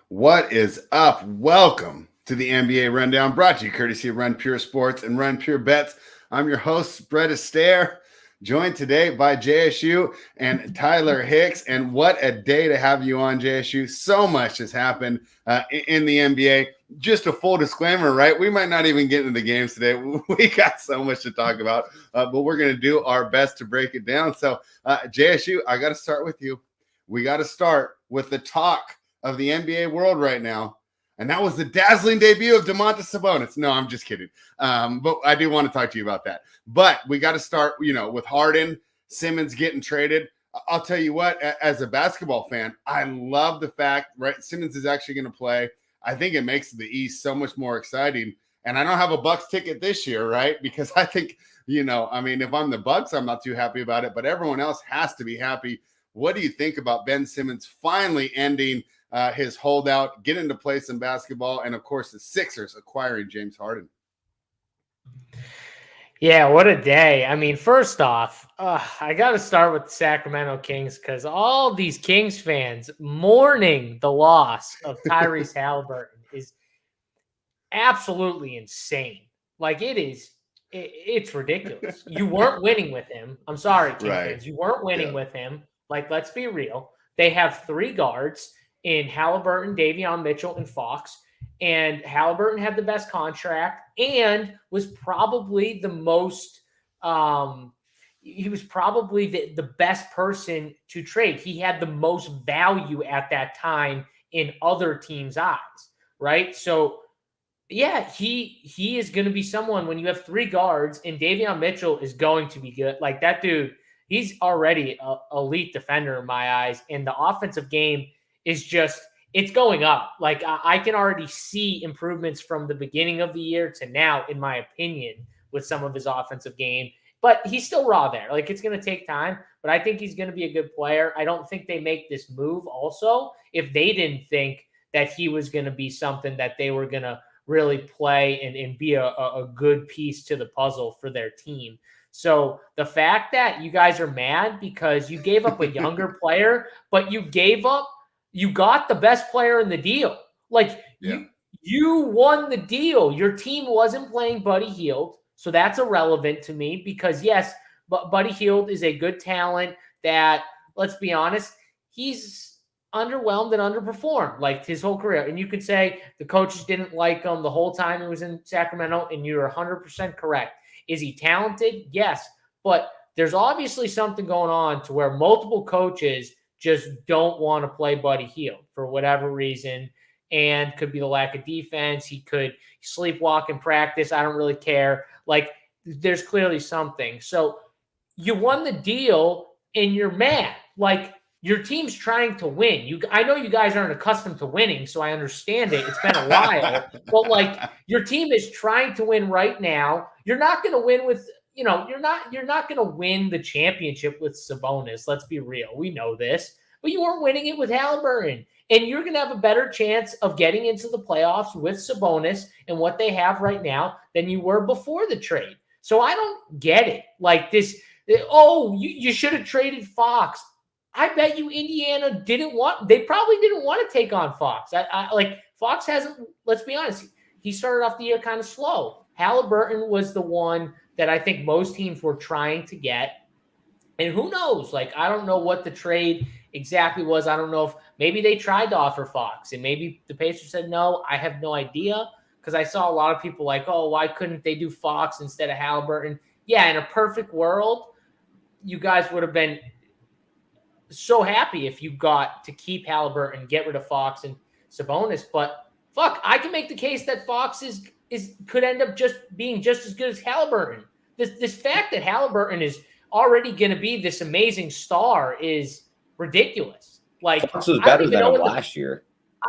What is up? Welcome to the NBA Rundown, brought to you courtesy of Run Pure Sports and Run Pure Bets. I'm your host, Brett Astaire, joined today by JSU and Tyler Hicks. And what a day to have you on, JSU. So much has happened in the NBA. Just a full disclaimer, right? We might not even get into the games today. We got so much to talk about, but we're going to do our best to break it down. So, JSU, I got to start with you. We got to start with the talk of the NBA world right now, and that was the dazzling debut of Domantas Sabonis. No, I'm just kidding. But I do want to talk to you about that. But we got to start, with Harden, Simmons getting traded. I'll tell you what, as a basketball fan, I love the fact, right, Simmons is actually going to play. I think it makes the East so much more exciting. And I don't have a Bucks ticket this year, right? Because I think, if I'm the Bucks, I'm not too happy about it, but everyone else has to be happy. What do you think about Ben Simmons finally ending his holdout, getting to play some basketball, and of course the Sixers acquiring James Harden? Yeah, what a day. I mean, first off, I got to start with the Sacramento Kings because all these Kings fans mourning the loss of Tyrese Halliburton is absolutely insane. Like, it's ridiculous. You weren't winning with him. I'm sorry, Kings fans. You weren't winning with him. Like, let's be real. They have three guards in Halliburton, Davion Mitchell, and Fox. And Halliburton had the best contract and was probably the most he was probably the best person to trade. He had the most value at that time in other teams' eyes, right? So, yeah, he is going to be someone when you have three guards and Davion Mitchell is going to be good. Like, that dude, he's already an elite defender in my eyes. And the offensive game is just – it's going up. Like, I can already see improvements from the beginning of the year to now, in my opinion, with some of his offensive game. But he's still raw there. Like, it's going to take time, but I think he's going to be a good player. I don't think they make this move also if they didn't think that he was going to be something that they were going to really play and be a good piece to the puzzle for their team. So the fact that you guys are mad because you gave up a younger player, but you got the best player in the deal. Like, you won the deal. Your team wasn't playing Buddy Hield, so that's irrelevant to me because, yes, but Buddy Hield is a good talent that, let's be honest, he's underwhelmed and underperformed like his whole career. And you could say the coaches didn't like him the whole time he was in Sacramento, and you're 100% correct. Is he talented? Yes, but there's obviously something going on to where multiple coaches just don't want to play Buddy Hield for whatever reason, and could be the lack of defense. He could sleepwalk in practice. I don't really care. Like, there's clearly something. So you won the deal and you're mad. Like, your team's trying to win. I know you guys aren't accustomed to winning, so I understand it. It's been a while. But, like, your team is trying to win right now. You're not going to win with – you're not going to win the championship with Sabonis. Let's be real. We know this. But you weren't winning it with Halliburton. And you're going to have a better chance of getting into the playoffs with Sabonis and what they have right now than you were before the trade. So I don't get it. Like this, you should have traded Fox. I bet you Indiana they probably didn't want to take on Fox. Fox hasn't, let's be honest, he started off the year kind of slow. Halliburton was the one that I think most teams were trying to get. And who knows? Like, I don't know what the trade exactly was. I don't know if maybe they tried to offer Fox and maybe the Pacers said no. I have no idea because I saw a lot of people like, oh, why couldn't they do Fox instead of Halliburton? Yeah, in a perfect world, you guys would have been so happy if you got to keep Halliburton, get rid of Fox and Sabonis. But fuck, I can make the case that Fox could end up just being just as good as Halliburton. This fact that Halliburton is already going to be this amazing star is ridiculous. Like, Fox was better than him last year.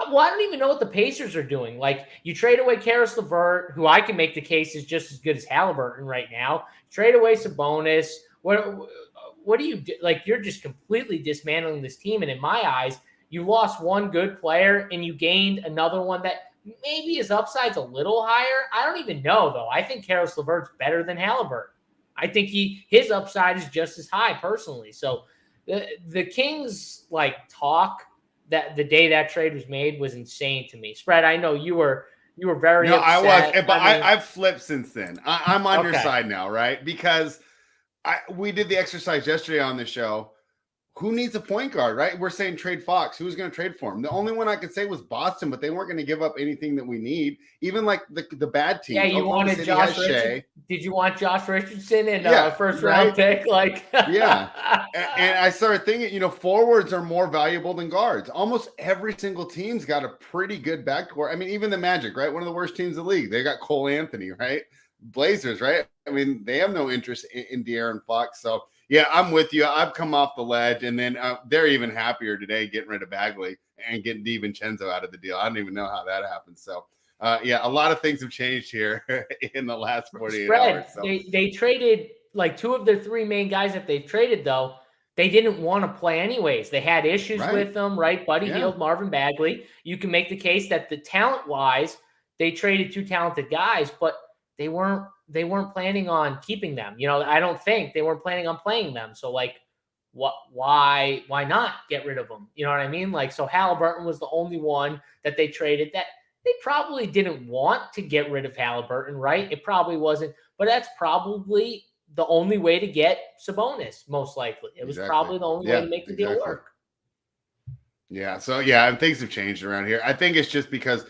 Well, I don't even know what the Pacers are doing. Like, you trade away Karis LeVert, who I can make the case is just as good as Halliburton right now. Trade away Sabonis. What do you do? Like, you're just completely dismantling this team. And in my eyes, you lost one good player and you gained another one that maybe his upside's a little higher. I don't even know, though. I think Karis LeVert's better than Halliburton. I think his upside is just as high personally. So the Kings, like, talk that the day that trade was made was insane to me. Spread, I know you were very No, upset. I was, but I've flipped since then. I'm on your Okay. side now, right? Because we did the exercise yesterday on the show. Who needs a point guard, right? We're saying trade Fox. Who's going to trade for him? The only one I could say was Boston, but they weren't going to give up anything that we need. Even like the bad teams. Yeah, you wanted Josh Richardson. Did you want Josh Richardson in a first round pick? Like, yeah. And I started thinking, forwards are more valuable than guards. Almost every single team's got a pretty good backcourt. I mean, even the Magic, right? One of the worst teams in the league. They got Cole Anthony, right? Blazers, right? I mean, they have no interest in De'Aaron Fox. So, yeah, I'm with you. I've come off the ledge, and then they're even happier today getting rid of Bagley and getting DiVincenzo out of the deal. I don't even know how that happened. So, yeah, a lot of things have changed here in the last 48 hours. So. They traded like two of their three main guys that they've traded, though. They didn't want to play anyways. They had issues with them, right? Buddy Hield, Marvin Bagley. You can make the case that the talent-wise, they traded two talented guys, but they weren't planning on keeping them. I don't think they weren't planning on playing them. So like, why not get rid of them? You know what I mean? Like, so Halliburton was the only one that they traded that they probably didn't want to get rid of Halliburton, right? It probably wasn't, but that's probably the only way to get Sabonis, most likely. It was probably the only way to make the deal work. Yeah. So yeah, and things have changed around here. I think it's just because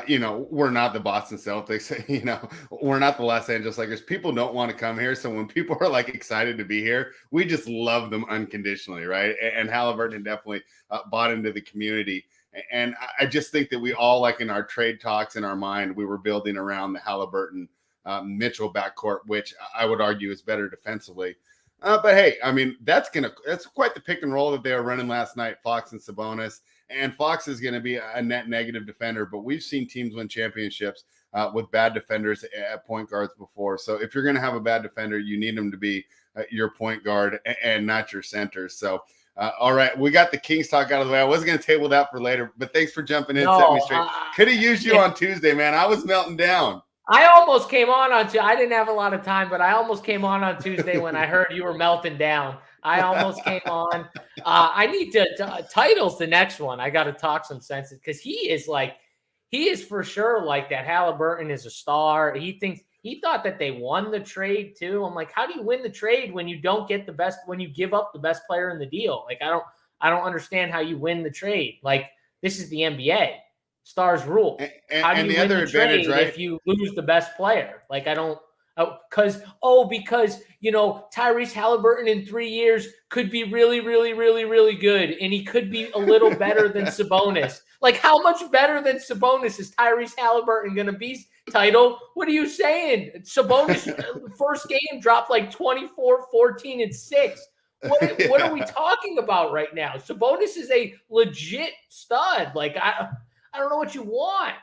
we're not the Boston Celtics, we're not the Los Angeles Lakers. People don't want to come here. So when people are like excited to be here, we just love them unconditionally, right? And Halliburton definitely bought into the community. And I just think that we all, like in our trade talks in our mind, we were building around the Halliburton Mitchell backcourt, which I would argue is better defensively. But hey, I mean, that's quite the pick and roll that they were running last night, Fox and Sabonis. And Fox is going to be a net negative defender, but we've seen teams win championships with bad defenders at point guards before. So if you're going to have a bad defender, you need them to be your point guard and not your center. So, all right, we got the Kings talk out of the way. I was going to table that for later, but thanks for jumping in. Set me straight. Could have used you on Tuesday, man. I was melting down. I almost came on Tuesday. I didn't have a lot of time, but I almost came on Tuesday when I heard you were melting down. I almost came on. I need to titles the next one. I got to talk some sense because he is for sure like that. Halliburton is a star. He thought that they won the trade too. I'm like, how do you win the trade when you don't get the best, when you give up the best player in the deal? Like, I don't understand how you win the trade. Like, this is the NBA. Stars rule. How do you win the trade if you lose the best player? Like, I don't. Because Tyrese Halliburton in 3 years could be really, really, really, really good, and he could be a little better than Sabonis. Like, how much better than Sabonis is Tyrese Halliburton going to be? Title? What are you saying? Sabonis first game dropped like 24, 14, and 6. What are we talking about right now? Sabonis is a legit stud. Like, I don't know what you want.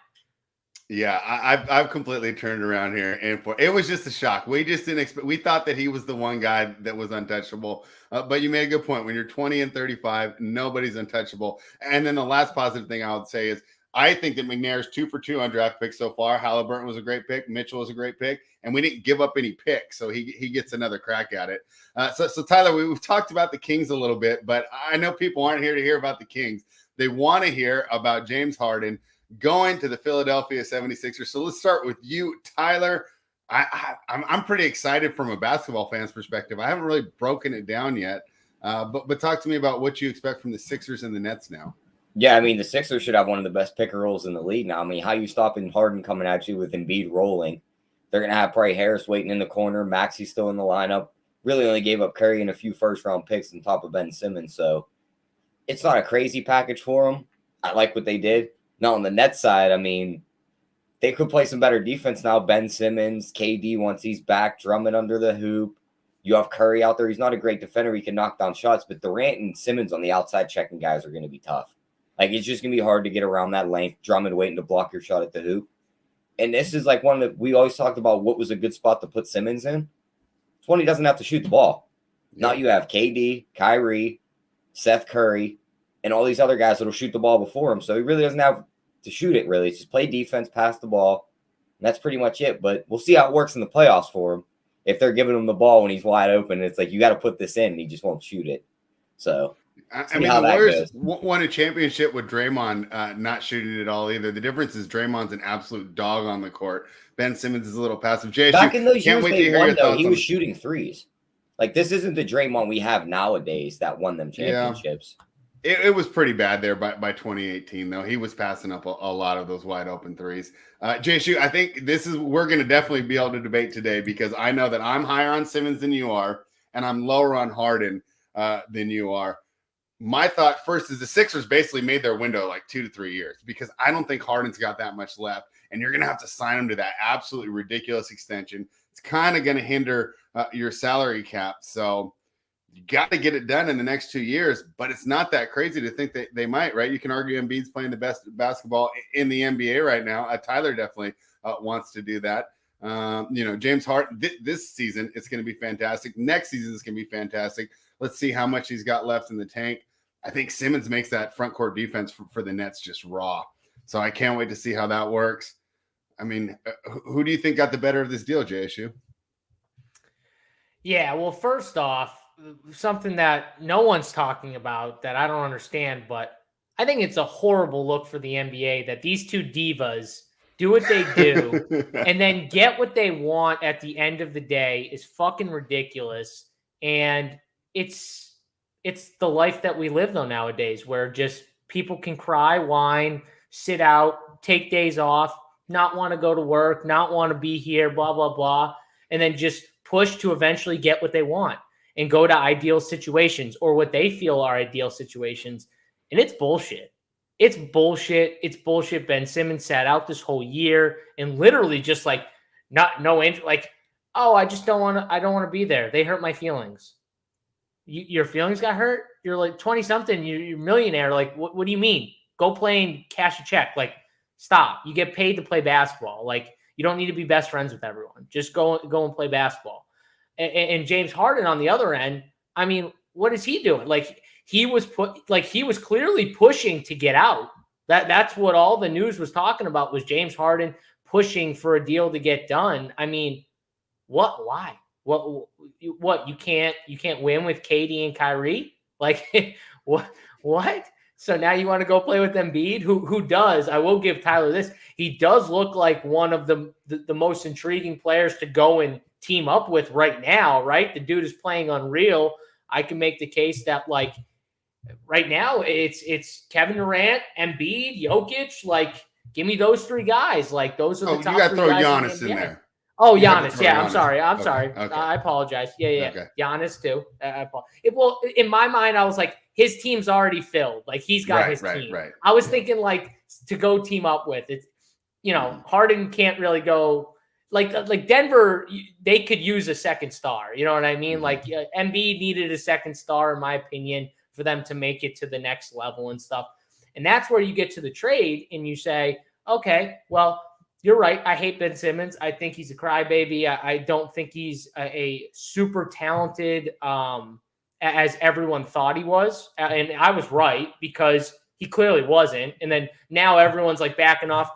Yeah, I've completely turned around here, and it was just a shock. We just didn't expect. We thought that he was the one guy that was untouchable. But you made a good point. When you're 20 and 35, nobody's untouchable. And then the last positive thing I would say is I think that McNair's 2 for 2 on draft picks so far. Halliburton was a great pick. Mitchell was a great pick, and we didn't give up any picks, so he gets another crack at it. So Tyler, we've talked about the Kings a little bit, but I know people aren't here to hear about the Kings. They want to hear about James Harden going to the Philadelphia 76ers. So let's start with you, Tyler. I'm pretty excited from a basketball fan's perspective. I haven't really broken it down yet, but talk to me about what you expect from the Sixers and the Nets now. Yeah, I mean, the Sixers should have one of the best pick and rolls in the league now. I mean, how you stopping Harden coming at you with Embiid rolling? They're going to have probably Harris waiting in the corner. Maxey's still in the lineup. Really only gave up Curry and a few first-round picks on top of Ben Simmons. So it's not a crazy package for them. I like what they did. Now, on the Nets side, I mean, they could play some better defense now. Ben Simmons, KD, once he's back, Drummond under the hoop. You have Curry out there. He's not a great defender. He can knock down shots, but Durant and Simmons on the outside checking guys are going to be tough. Like, it's just going to be hard to get around that length. Drummond waiting to block your shot at the hoop. And this is like one that we always talked about what was a good spot to put Simmons in. It's when he doesn't have to shoot the ball. Now you have KD, Kyrie, Seth Curry, and all these other guys that will shoot the ball before him. So he really doesn't have to shoot it, really. It's just play defense, pass the ball. And that's pretty much it. But we'll see how it works in the playoffs for him. If they're giving him the ball when he's wide open, it's like, you got to put this in, and he just won't shoot it. So I mean, the Warriors won a championship with Draymond not shooting at all either. The difference is Draymond's an absolute dog on the court. Ben Simmons is a little passive. JSU, back in those can't years wait to they hear won, your though, thoughts he on was shooting threes. Like, this isn't the Draymond we have nowadays that won them championships. Yeah. It was pretty bad there by 2018, though. He was passing up a lot of those wide open threes. JSU, I think we're going to definitely be able to debate today because I know that I'm higher on Simmons than you are, and I'm lower on Harden than you are. My thought first is the Sixers basically made their window like 2 to 3 years because I don't think Harden's got that much left, and you're going to have to sign him to that absolutely ridiculous extension. It's kind of going to hinder your salary cap. So you got to get it done in the next 2 years, but it's not that crazy to think that they might, right? You can argue Embiid's playing the best basketball in the NBA right now. Tyler definitely wants to do that. James Harden, this season, it's going to be fantastic. Next season, it's going to be fantastic. Let's see how much he's got left in the tank. I think Simmons makes that front court defense for the Nets just raw. So I can't wait to see how that works. I mean, who do you think got the better of this deal, JSU? Yeah, well, first off, something that no one's talking about that I don't understand, but I think it's a horrible look for the NBA that these two divas do what they do and then get what they want at the end of the day is fucking ridiculous. And it's the life that we live though nowadays where just people can cry, whine, sit out, take days off, not want to go to work, not want to be here, blah, blah, blah, and then just push to eventually get what they want and go to ideal situations or what they feel are ideal situations. And it's bullshit. It's bullshit. It's bullshit. Ben Simmons sat out this whole year and literally just like I just don't want to be there. They hurt my feelings. Your feelings got hurt? You're like 20 something. You're a millionaire. Like, what do you mean? Go play and cash a check. Like, stop. You get paid to play basketball. Like, you don't need to be best friends with everyone. Just go and play basketball. And James Harden on the other end, I mean, what is he doing? Like, he was clearly pushing to get out. That's what all the news was talking about was James Harden pushing for a deal to get done. I mean, what? Why? What you can't win with KD and Kyrie? Like what? So now you want to go play with Embiid, who does, I will give Tyler this, he does look like one of the most intriguing players to go and team up with right now, right? The dude is playing unreal. I can make the case that like right now it's Kevin Durant, Embiid, Jokic, like give me those three guys. Like those are the top. You got to throw guys Giannis in there. Oh, Giannis. Yeah, I'm sorry. Okay. I apologize. Yeah. Okay. Giannis too. Well, in my mind, I was like, his team's already filled. Like he's got his team. Right. I was thinking like to go team up with it. Harden can't really go like Denver. They could use a second star. You know what I mean? Like Embiid needed a second star, in my opinion, for them to make it to the next level and stuff. And that's where you get to the trade and you say, okay, well, you're right. I hate Ben Simmons. I think he's a crybaby. I don't think he's a super talented as everyone thought he was. And I was right because he clearly wasn't. And then now everyone's like backing off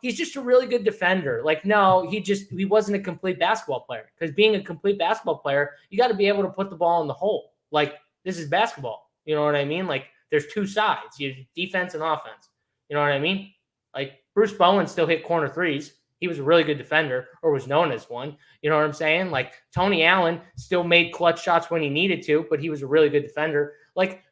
he's just a really good defender. Like, no, he wasn't a complete basketball player because being a complete basketball player, you got to be able to put the ball in the hole. Like, this is basketball. You know what I mean? Like, there's two sides, you defense and offense. You know what I mean? Like, Bruce Bowen still hit corner threes. He was a really good defender or was known as one. You know what I'm saying? Like Tony Allen still made clutch shots when he needed to, but he was a really good defender. Like,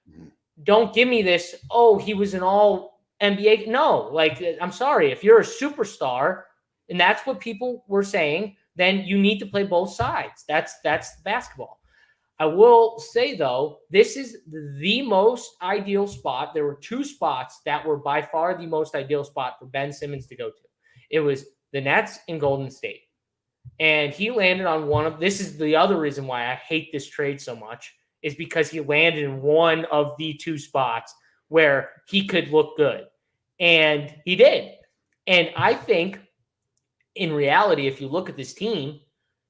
don't give me this, he was an all NBA. No, like, I'm sorry. If you're a superstar and that's what people were saying, then you need to play both sides. That's basketball. I will say, though, this is the most ideal spot. There were two spots that were by far the most ideal spot for Ben Simmons to go to. It was the Nets and Golden State. And he landed on this is the other reason why I hate this trade so much, is because he landed in one of the two spots where he could look good. And he did. And I think, in reality, if you look at this team,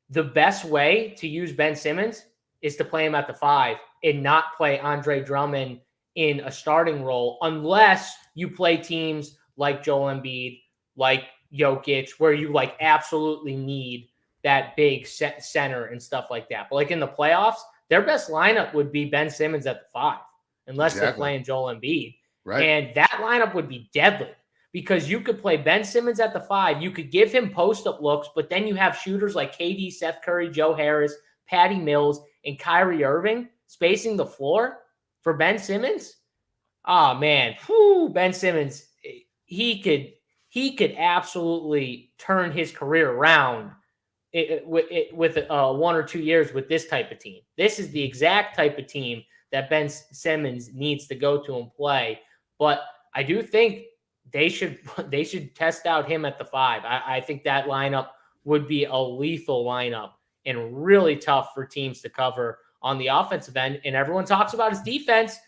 the best way to use Ben Simmons is to play him at the 5 and not play Andre Drummond in a starting role unless you play teams like Joel Embiid, like Jokic, where you absolutely need that big center and stuff like that. But in the playoffs, their best lineup would be Ben Simmons at the 5, unless they're playing Joel Embiid. Right. And that lineup would be deadly because you could play Ben Simmons at the 5. You could give him post-up looks, but then you have shooters like KD, Seth Curry, Joe Harris, Patty Mills, and Kyrie Irving spacing the floor for Ben Simmons. Oh, man. Whew, Ben Simmons, he could absolutely turn his career around with 1 or 2 years with this type of team. This is the exact type of team that Ben Simmons needs to go to and play. But I do think they should test out him at the 5. I think that lineup would be a lethal lineup and really tough for teams to cover on the offensive end. And everyone talks about his defense.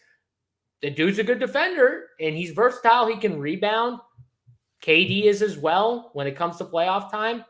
The dude's a good defender, and he's versatile. He can rebound. KD is as well when it comes to playoff time.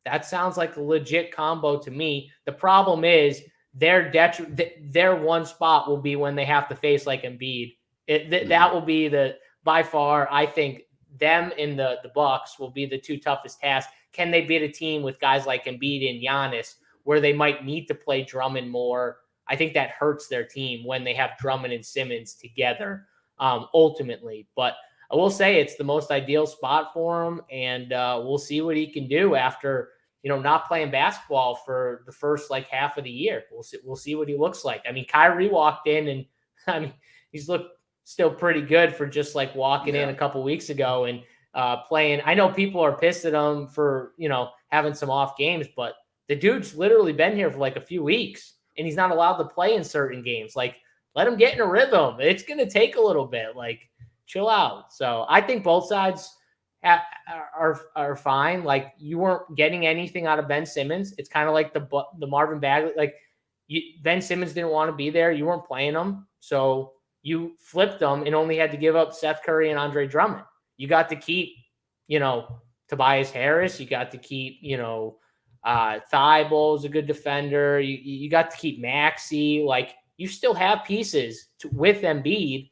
That sounds like a legit combo to me. The problem is their one spot will be when they have to face like Embiid. That will be by far, I think, them and the Bucks will be the 2 toughest tasks. Can they beat a team with guys like Embiid and Giannis where they might need to play Drummond more? I think that hurts their team when they have Drummond and Simmons together ultimately. But I will say it's the most ideal spot for him, and we'll see what he can do after not playing basketball for the first half of the year. We'll see what he looks like. I mean, Kyrie walked in, and he's looked still pretty good for just walking in a couple weeks ago and playing. I know people are pissed at him for having some off games, but the dude's literally been here for a few weeks, and he's not allowed to play in certain games. Let him get in a rhythm. It's going to take a little bit. Chill out. So I think both sides are fine. You weren't getting anything out of Ben Simmons. It's kind of like the Marvin Bagley. Ben Simmons didn't want to be there. You weren't playing him, so you flipped them and only had to give up Seth Curry and Andre Drummond. You got to keep, Tobias Harris. You got to keep, Thibault's a good defender. You got to keep Maxey. You still have pieces with Embiid.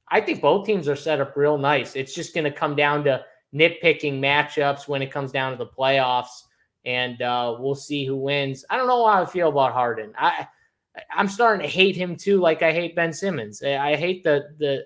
I think both teams are set up real nice. It's just going to come down to nitpicking matchups when it comes down to the playoffs, and we'll see who wins. I don't know how I feel about Harden. I'm starting to hate him too, like I hate Ben Simmons. I hate the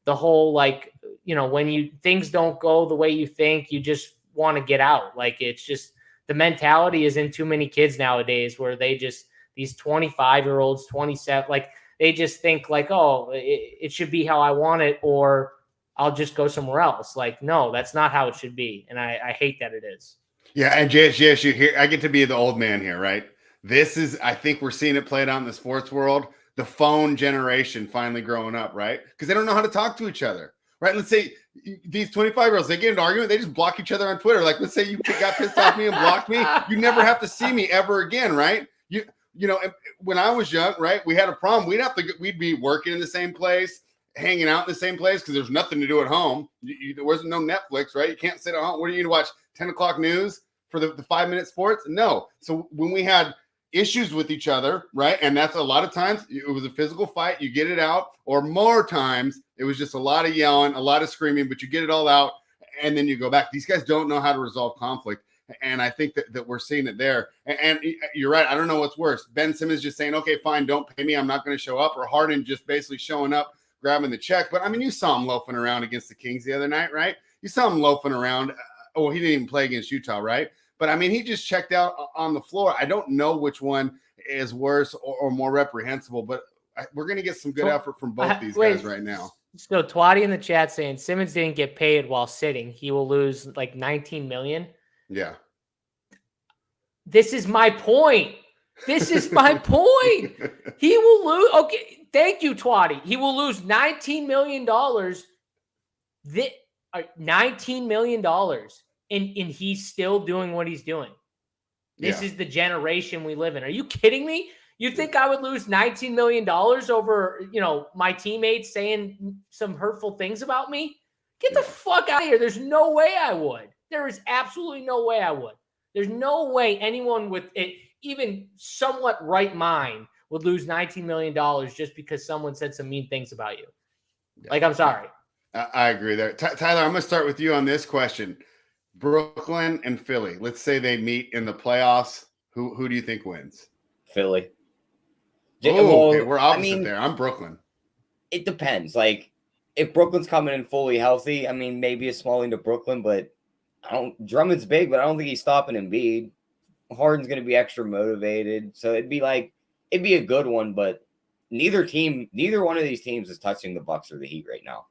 whole when things don't go the way you think, you just want to get out. It's just the mentality is in too many kids nowadays where they just these 25-year-olds, 27, they just think it should be how I want it, or I'll just go somewhere else. No, that's not how it should be. And I hate that it is. Yeah. And JSU here, I get to be the old man here, right? I think we're seeing it played out in the sports world. The phone generation finally growing up, right? Because they don't know how to talk to each other, right? Let's say these 25-year-olds, they get into an argument, they just block each other on Twitter. Let's say you got pissed off me and blocked me. You never have to see me ever again, right? When I was young, right, we had a problem. We'd be working in the same place, hanging out in the same place because there's nothing to do at home. There wasn't no Netflix, right? You can't sit at home. What are you going to watch? 10 o'clock news for the 5-minute sports? No. So when we had issues with each other, right, and that's a lot of times it was a physical fight, you get it out, or more times it was just a lot of yelling, a lot of screaming, but you get it all out and then you go back. These guys don't know how to resolve conflict. And I think that we're seeing it there. And you're right. I don't know what's worse. Ben Simmons just saying, okay, fine, don't pay me, I'm not going to show up. Or Harden just basically showing up, grabbing the check. But, you saw him loafing around against the Kings the other night, right? You saw him loafing around. He didn't even play against Utah, right? But, he just checked out on the floor. I don't know which one is worse or more reprehensible. But we're going to get some good effort from both these guys right now. So Twatty in the chat saying Simmons didn't get paid while sitting. He will lose $19 million. Yeah. This is my point. He will lose. Okay. Thank you, Twatty. He will lose $19 million. $19 million. And he's still doing what he's doing. This is the generation we live in. Are you kidding me? You think I would lose $19 million over, my teammates saying some hurtful things about me? Get the fuck out of here. There's no way I would. There is absolutely no way I would. There's no way anyone with it, even somewhat right mind would lose $19 million just because someone said some mean things about you. I'm sorry. I agree there. Tyler, I'm going to start with you on this question. Brooklyn and Philly, let's say they meet in the playoffs. Who do you think wins? Philly. Okay, we're opposite there. I'm Brooklyn. It depends. Like, if Brooklyn's coming in fully healthy, I mean, maybe it's small into Brooklyn, but Drummond's big, but I don't think he's stopping Embiid. Harden's going to be extra motivated. So it'd be a good one, but neither one of these teams is touching the Bucks or the Heat right now.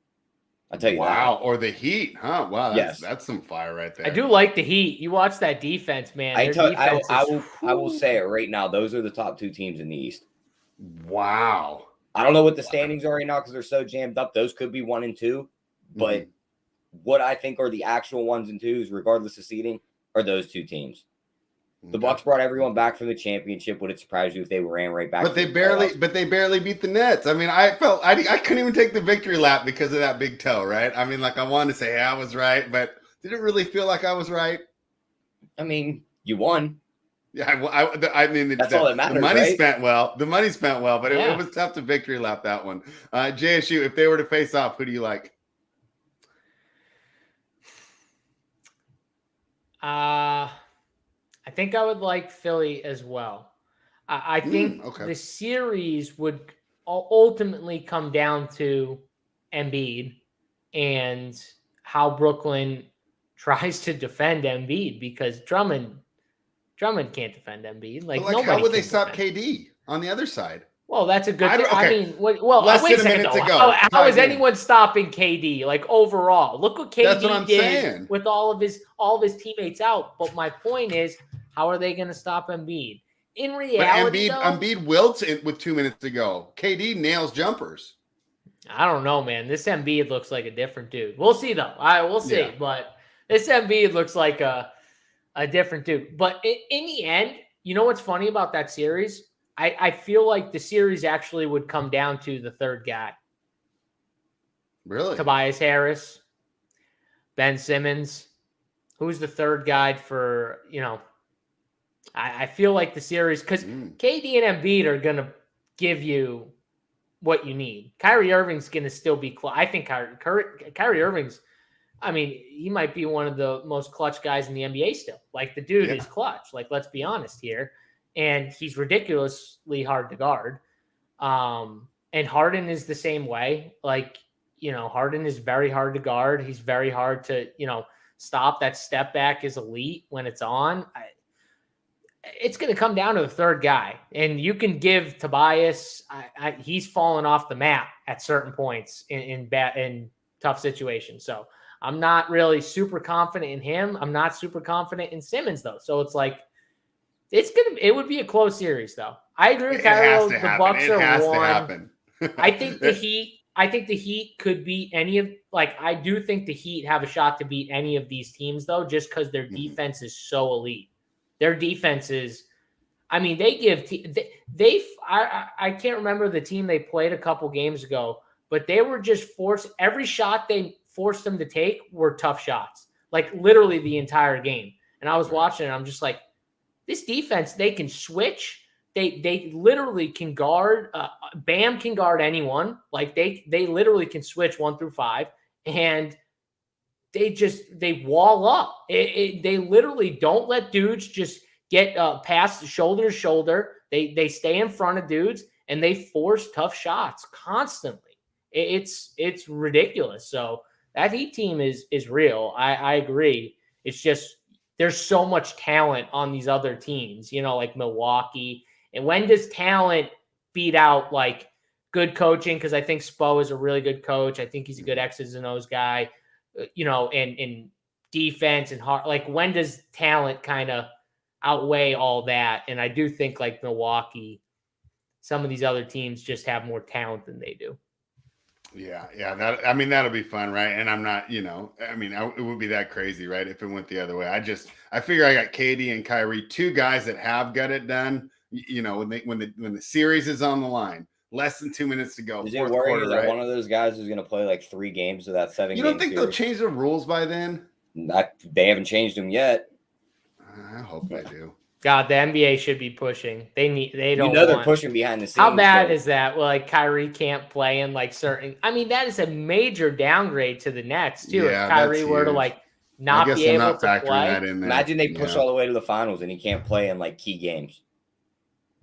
I'll tell you that. Wow, or the Heat, huh? Wow, that's some fire right there. I do like the Heat. You watch that defense, man. I will say it right now. Those are the top 2 teams in the East. Wow. I don't know what the standings are right now because they're so jammed up. Those could be 1 and 2, but what I think are the actual 1s and 2s, regardless of seeding, are those 2 teams. The Bucks brought everyone back from the championship. Would it surprise you if they ran right back? But they barely beat the Nets. I mean, I couldn't even take the victory lap because of that big toe, right? I mean, like, I wanted to say, hey, I was right, but did it really feel like I was right? I mean, you won. Yeah, I mean, that's all that matters. The money right? spent well. The money spent well, but it was tough to victory lap that one. JSU, if they were to face off, who do you like? I think I would like Philly as well. I think the series would ultimately come down to Embiid and how Brooklyn tries to defend Embiid, because Drummond can't defend Embiid. Like how would they stop KD on the other side? Well, that's a good thing. Okay. I mean, wait a second. How is anyone stopping KD? Like, overall, look what KD did with all of his teammates out. But my point is, how are they going to stop Embiid? In reality, Embiid wilts with 2 minutes to go. KD nails jumpers. I don't know, man. This Embiid looks like a different dude. We'll see, though. We'll see. Yeah. But this Embiid looks like a different dude. But in the end, you know what's funny about that series? I feel like the series actually would come down to the third guy. Really? Tobias Harris, Ben Simmons. Who's the third guy for, I feel like the series, because KD and Embiid are going to give you what you need. Kyrie Irving's going to still be I think Kyrie Irving's, I mean, he might be one of the most clutch guys in the NBA still. Like, the dude is clutch. Like, let's be honest here. And he's ridiculously hard to guard. And Harden is the same way. Like, Harden is very hard to guard. He's very hard to, stop. That step back is elite when it's on. It's going to come down to the third guy. And you can give Tobias, he's fallen off the map at certain points in tough situations. So I'm not really super confident in him. I'm not super confident in Simmons, though. So it's like, it would be a close series, though. I agree with Kyrie. The Bucks are one. I think the Heat could beat any of. Like, I do think the Heat have a shot to beat any of these teams, though, just because their defense is so elite. Their defense is. I mean, they give. I can't remember the team they played a couple games ago, but they were just forced. Every shot they forced them to take were tough shots, like literally the entire game. And I was watching it. I'm just like, this defense, they can switch. They literally can guard. Bam can guard anyone. Like, they literally can switch 1 through 5, and they wall up. They literally don't let dudes just get past shoulder to shoulder. They stay in front of dudes, and they force tough shots constantly. It's ridiculous. So that Heat team is real. I agree. It's just, there's so much talent on these other teams, like Milwaukee. And when does talent beat out, like, good coaching? Because I think Spo is a really good coach. I think he's a good X's and O's guy, and defense and hard. Like, when does talent kind of outweigh all that? And I do think, like, Milwaukee, some of these other teams just have more talent than they do. Yeah. That'll be fun, right? And I'm not, it would be that crazy, right, if it went the other way. I figure I got KD and Kyrie, 2 guys that have got it done. When the series is on the line, less than 2 minutes to go. Is it worrying that one of those guys is going to play like 3 games of that 7-game You don't think series? they'll change the rules by then? They haven't changed them yet. I hope they do. God, the NBA should be pushing. They don't. They're pushing behind the scenes. How bad is that? Well, like, Kyrie can't play in like certain. I mean, that is a major downgrade to the Nets too. Yeah, if Kyrie were to not be able to play. That in there. Imagine they push all the way to the finals and he can't play in like key games.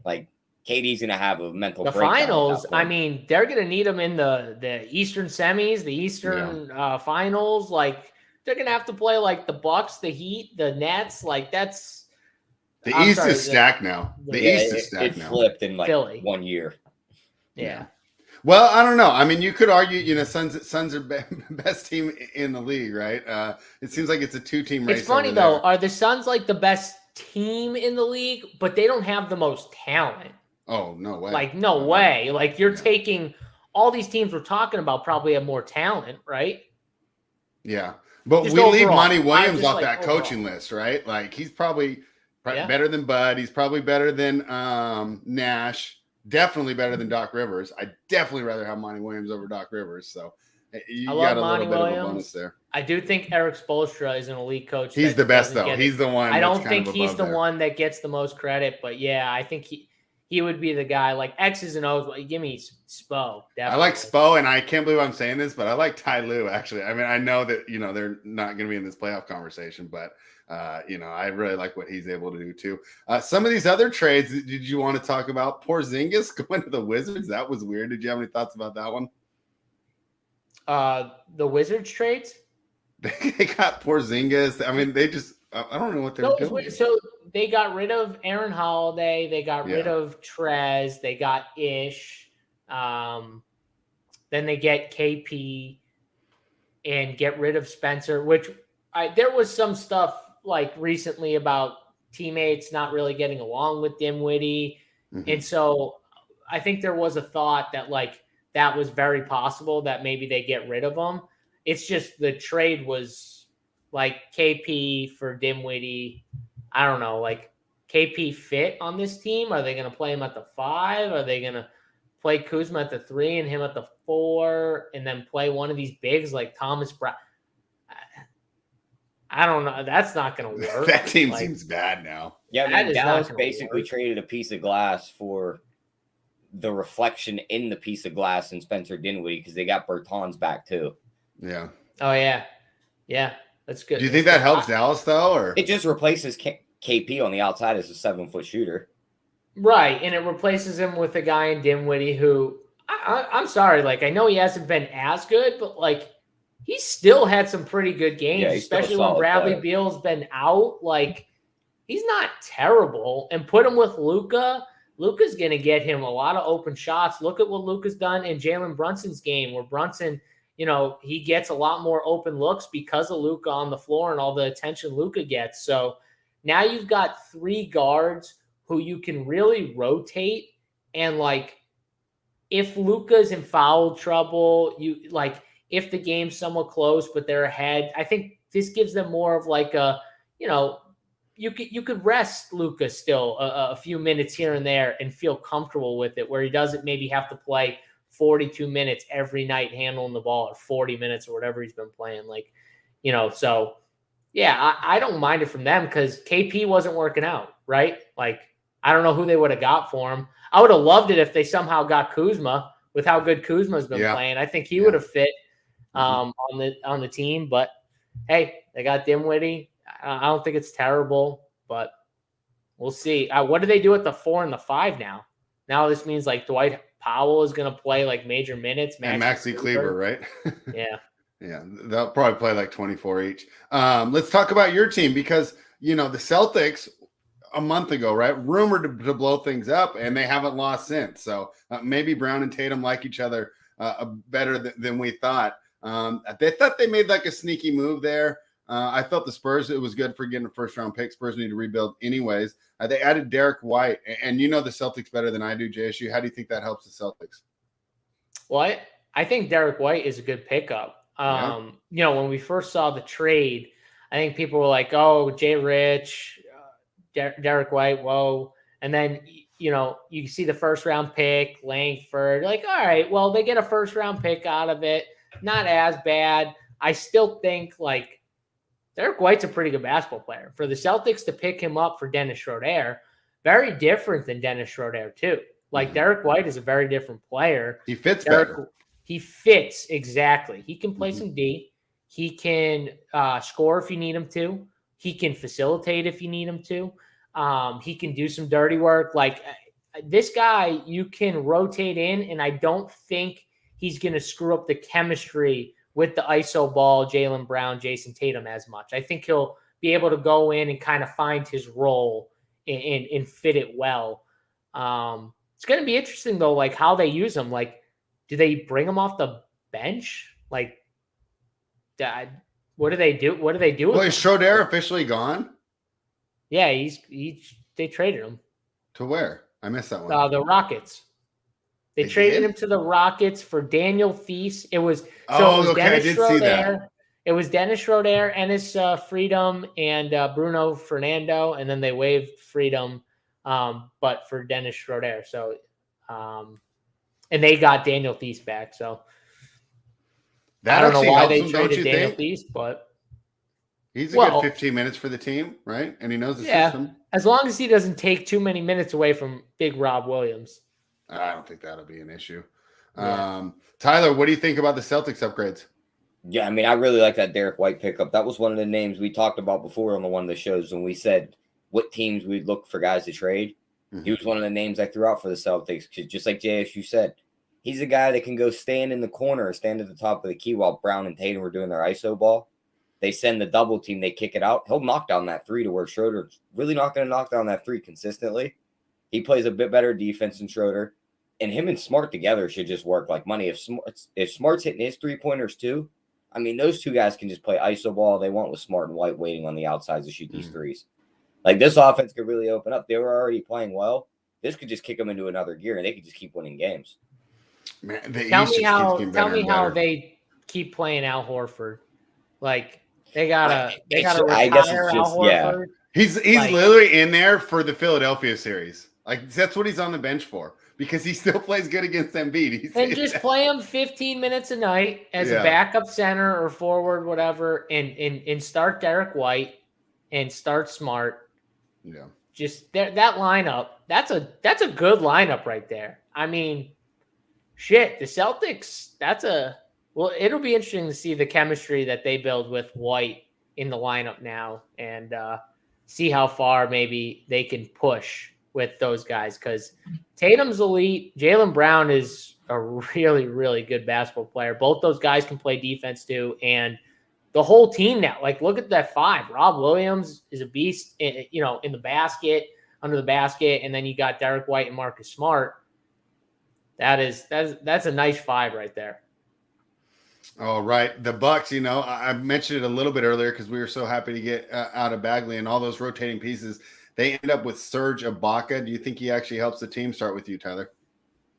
Like, KD's going to have a mental the breakdown. Finals, I mean, they're going to need him in the Eastern semis, the Eastern finals. Like, they're going to have to play like the Bucks, the Heat, the Nets. Like, that's the East is stacked now. The East is stacked now. It flipped in like Philly. 1 year. Yeah. Well, I don't know. I mean, you could argue, Suns are best team in the league, right? It seems like it's a 2-team race. It's funny though. Are the Suns like the best team in the league, but they don't have the most talent? Oh, no way. Like, no way. Like, you're taking all these teams we're talking about probably have more talent, right? Yeah. But Just we overall. leave Monty Williams off like that overall. coaching list, right? Like, he's probably better than Bud. He's probably better than Nash. Definitely better than Doc Rivers. I'd definitely rather have Monty Williams over Doc Rivers. So you got a little bit of a bonus there. I do think Eric Spoelstra is an elite coach. He's the best, though. He's the one. I don't think he's the one that gets the most credit, but yeah, I think he would be the guy. Like X's and O's. Give me Spo. Definitely. I like Spo, and I can't believe I'm saying this, but I like Ty Lue, actually. I mean, I know that, they're not going to be in this playoff conversation, but, I really like what he's able to do, too. Some of these other trades, did you want to talk about? Porzingis going to the Wizards? That was weird. Did you have any thoughts about that one? The Wizards trades? They got Porzingis. I mean, they just – I don't know what they're doing. So they got rid of Aaron Holiday. They got rid of Trez. They got Ish. Then they get KP and get rid of Spencer, which there was some stuff like recently about teammates not really getting along with Dinwiddie. Mm-hmm. And so I think there was a thought that like that was very possible that maybe they get rid of him. It's just the trade was like KP for Dinwiddie. I don't know, like KP fit on this team? Are they going to play him at the 5? Are they going to play Kuzma at the 3 and him at the 4 and then play one of these bigs like Thomas Brown? I don't know. That's not going to work. That team seems bad now. Yeah, I mean, Dallas basically traded a piece of glass for the reflection in the piece of glass in Spencer Dinwiddie because they got Bertans back too. Yeah. Oh, yeah. Yeah, that's good. Do you think that helps Dallas, though? Or it just replaces KP on the outside as a 7-foot shooter. Right, and it replaces him with a guy in Dinwiddie who, I'm sorry, like, I know he hasn't been as good, but, like, he still had some pretty good games, especially when Bradley Beal's been out. Like, he's not terrible. And put him with Luka. Luka's going to get him a lot of open shots. Look at what Luka's done in Jalen Brunson's game, where Brunson, he gets a lot more open looks because of Luka on the floor and all the attention Luka gets. So now you've got 3 guards who you can really rotate. And, like, if Luka's in foul trouble, if the game's somewhat close, but they're ahead, I think this gives them more of like a, you could rest Luka still a few minutes here and there and feel comfortable with it, where he doesn't maybe have to play 42 minutes every night handling the ball or 40 minutes or whatever he's been playing. Like, so yeah, I don't mind it from them because KP wasn't working out, right? Like, I don't know who they would have got for him. I would have loved it if they somehow got Kuzma with how good Kuzma's been playing. I think he would have fit on the team, but hey, they got Dinwiddie. I don't think it's terrible, but we'll see. What do they do at the 4 and the 5 now? Now this means like Dwight Powell is going to play like major minutes. And Maxi Kleber, right? Yeah. Yeah, they'll probably play like 24 each. Let's talk about your team because, the Celtics a month ago, right, rumored to blow things up, and they haven't lost since. So maybe Brown and Tatum like each other better than we thought. They thought they made like a sneaky move there. I felt the Spurs, it was good for getting a first-round pick. Spurs need to rebuild anyways. They added Derek White, and the Celtics better than I do, JSU. How do you think that helps the Celtics? Well, I think Derek White is a good pickup. When we first saw the trade, I think people were like, oh, Jay Rich, Derek White, whoa. And then, you see the first-round pick, Langford. You're like, all right, well, they get a first-round pick out of it. Not as bad. I still think, like, Derek White's a pretty good basketball player. For the Celtics to pick him up for Dennis Schroeder, very different than Dennis Schroeder, too. Like, Derek White is a very different player. He fits better. He fits, exactly. He can play some D. He can score if you need him to. He can facilitate if you need him to. He can do some dirty work. Like, this guy you can rotate in, and I don't think he's going to screw up the chemistry with the ISO ball, Jaylen Brown, Jason Tatum as much. I think he'll be able to go in and kind of find his role and fit it well. It's going to be interesting though, like how they use him. Like, do they bring him off the bench? Like, what do they do? What do they do? Well, is Schroeder officially gone? Yeah, they traded him to where? I missed that one. The Rockets. They traded him to the Rockets for Daniel Theis. It was okay. I did see that. It was Dennis Schroeder, Ennis Freedom, and Bruno Fernando, and then they waived Freedom, but for Dennis Schroeder. So, and they got Daniel Theis back. So that I don't know why they him, traded Daniel Theis, but he's a good 15 minutes for the team, right? And he knows the system. As long as he doesn't take too many minutes away from Big Rob Williams. I don't think that'll be an issue. Yeah. Tyler, what do you think about the Celtics upgrades? Yeah, I mean, I really like that Derek White pickup. That was one of the names we talked about before on one of the shows when we said what teams we'd look for guys to trade. Mm-hmm. He was one of the names I threw out for the Celtics because just like JSU said, he's a guy that can go stand in the corner or stand at the top of the key while Brown and Tatum were doing their ISO ball. They send the double team, they kick it out. He'll knock down that three to where Schroeder's really not going to knock down that three consistently. He plays a bit better defense than Schroeder. And him and Smart together should just work like money. If Smart's hitting his three-pointers too, I mean, those two guys can just play ISO ball they want with Smart and White waiting on the outsides to shoot these threes. Like, this offense could really open up. They were already playing well. This could just kick them into another gear, and they could just keep winning games. Man, tell me how they keep playing Al Horford. Like, they gotta retire Al Horford. Yeah. He's like, literally in there for the Philadelphia series. Like, that's what he's on the bench for. Because he still plays good against Embiid. And just play him 15 minutes a night as a backup center or forward, whatever, and start Derek White and start Smart. Yeah. Just that lineup. That's a good lineup right there. I mean, shit, the Celtics, it'll be interesting to see the chemistry that they build with White in the lineup now and see how far maybe they can push with those guys because Tatum's elite. Jaylen Brown is a really, really good basketball player. Both those guys can play defense too. And the whole team now, like, look at that five. Rob Williams is a beast, in the basket, under the basket. And then you got Derek White and Marcus Smart. That's a nice five right there. All right. The Bucks, I mentioned it a little bit earlier because we were so happy to get out of Bagley and all those rotating pieces. They end up with Serge Ibaka. Do you think he actually helps the team? Start with you, Tyler.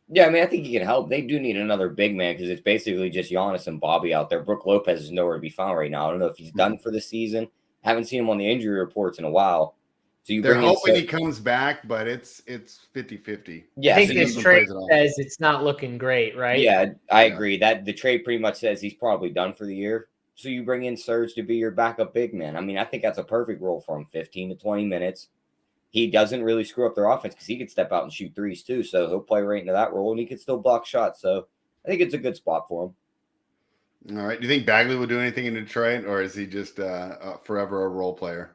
Yeah, I mean, I think he can help. They do need another big man because it's basically just Giannis and Bobby out there. Brook Lopez is nowhere to be found right now. I don't know if he's done for the season. Haven't seen him on the injury reports in a while. So they're hoping he comes back, but it's 50-50. Yeah, I think this trade says it's not looking great, right? Yeah, I agree. That the trade pretty much says he's probably done for the year. So you bring in Serge to be your backup big man. I mean, I think that's a perfect role for him, 15 to 20 minutes. He doesn't really screw up their offense because he could step out and shoot threes too. So he'll play right into that role and he could still block shots. So I think it's a good spot for him. All right. Do you think Bagley will do anything in Detroit or is he just forever a role player?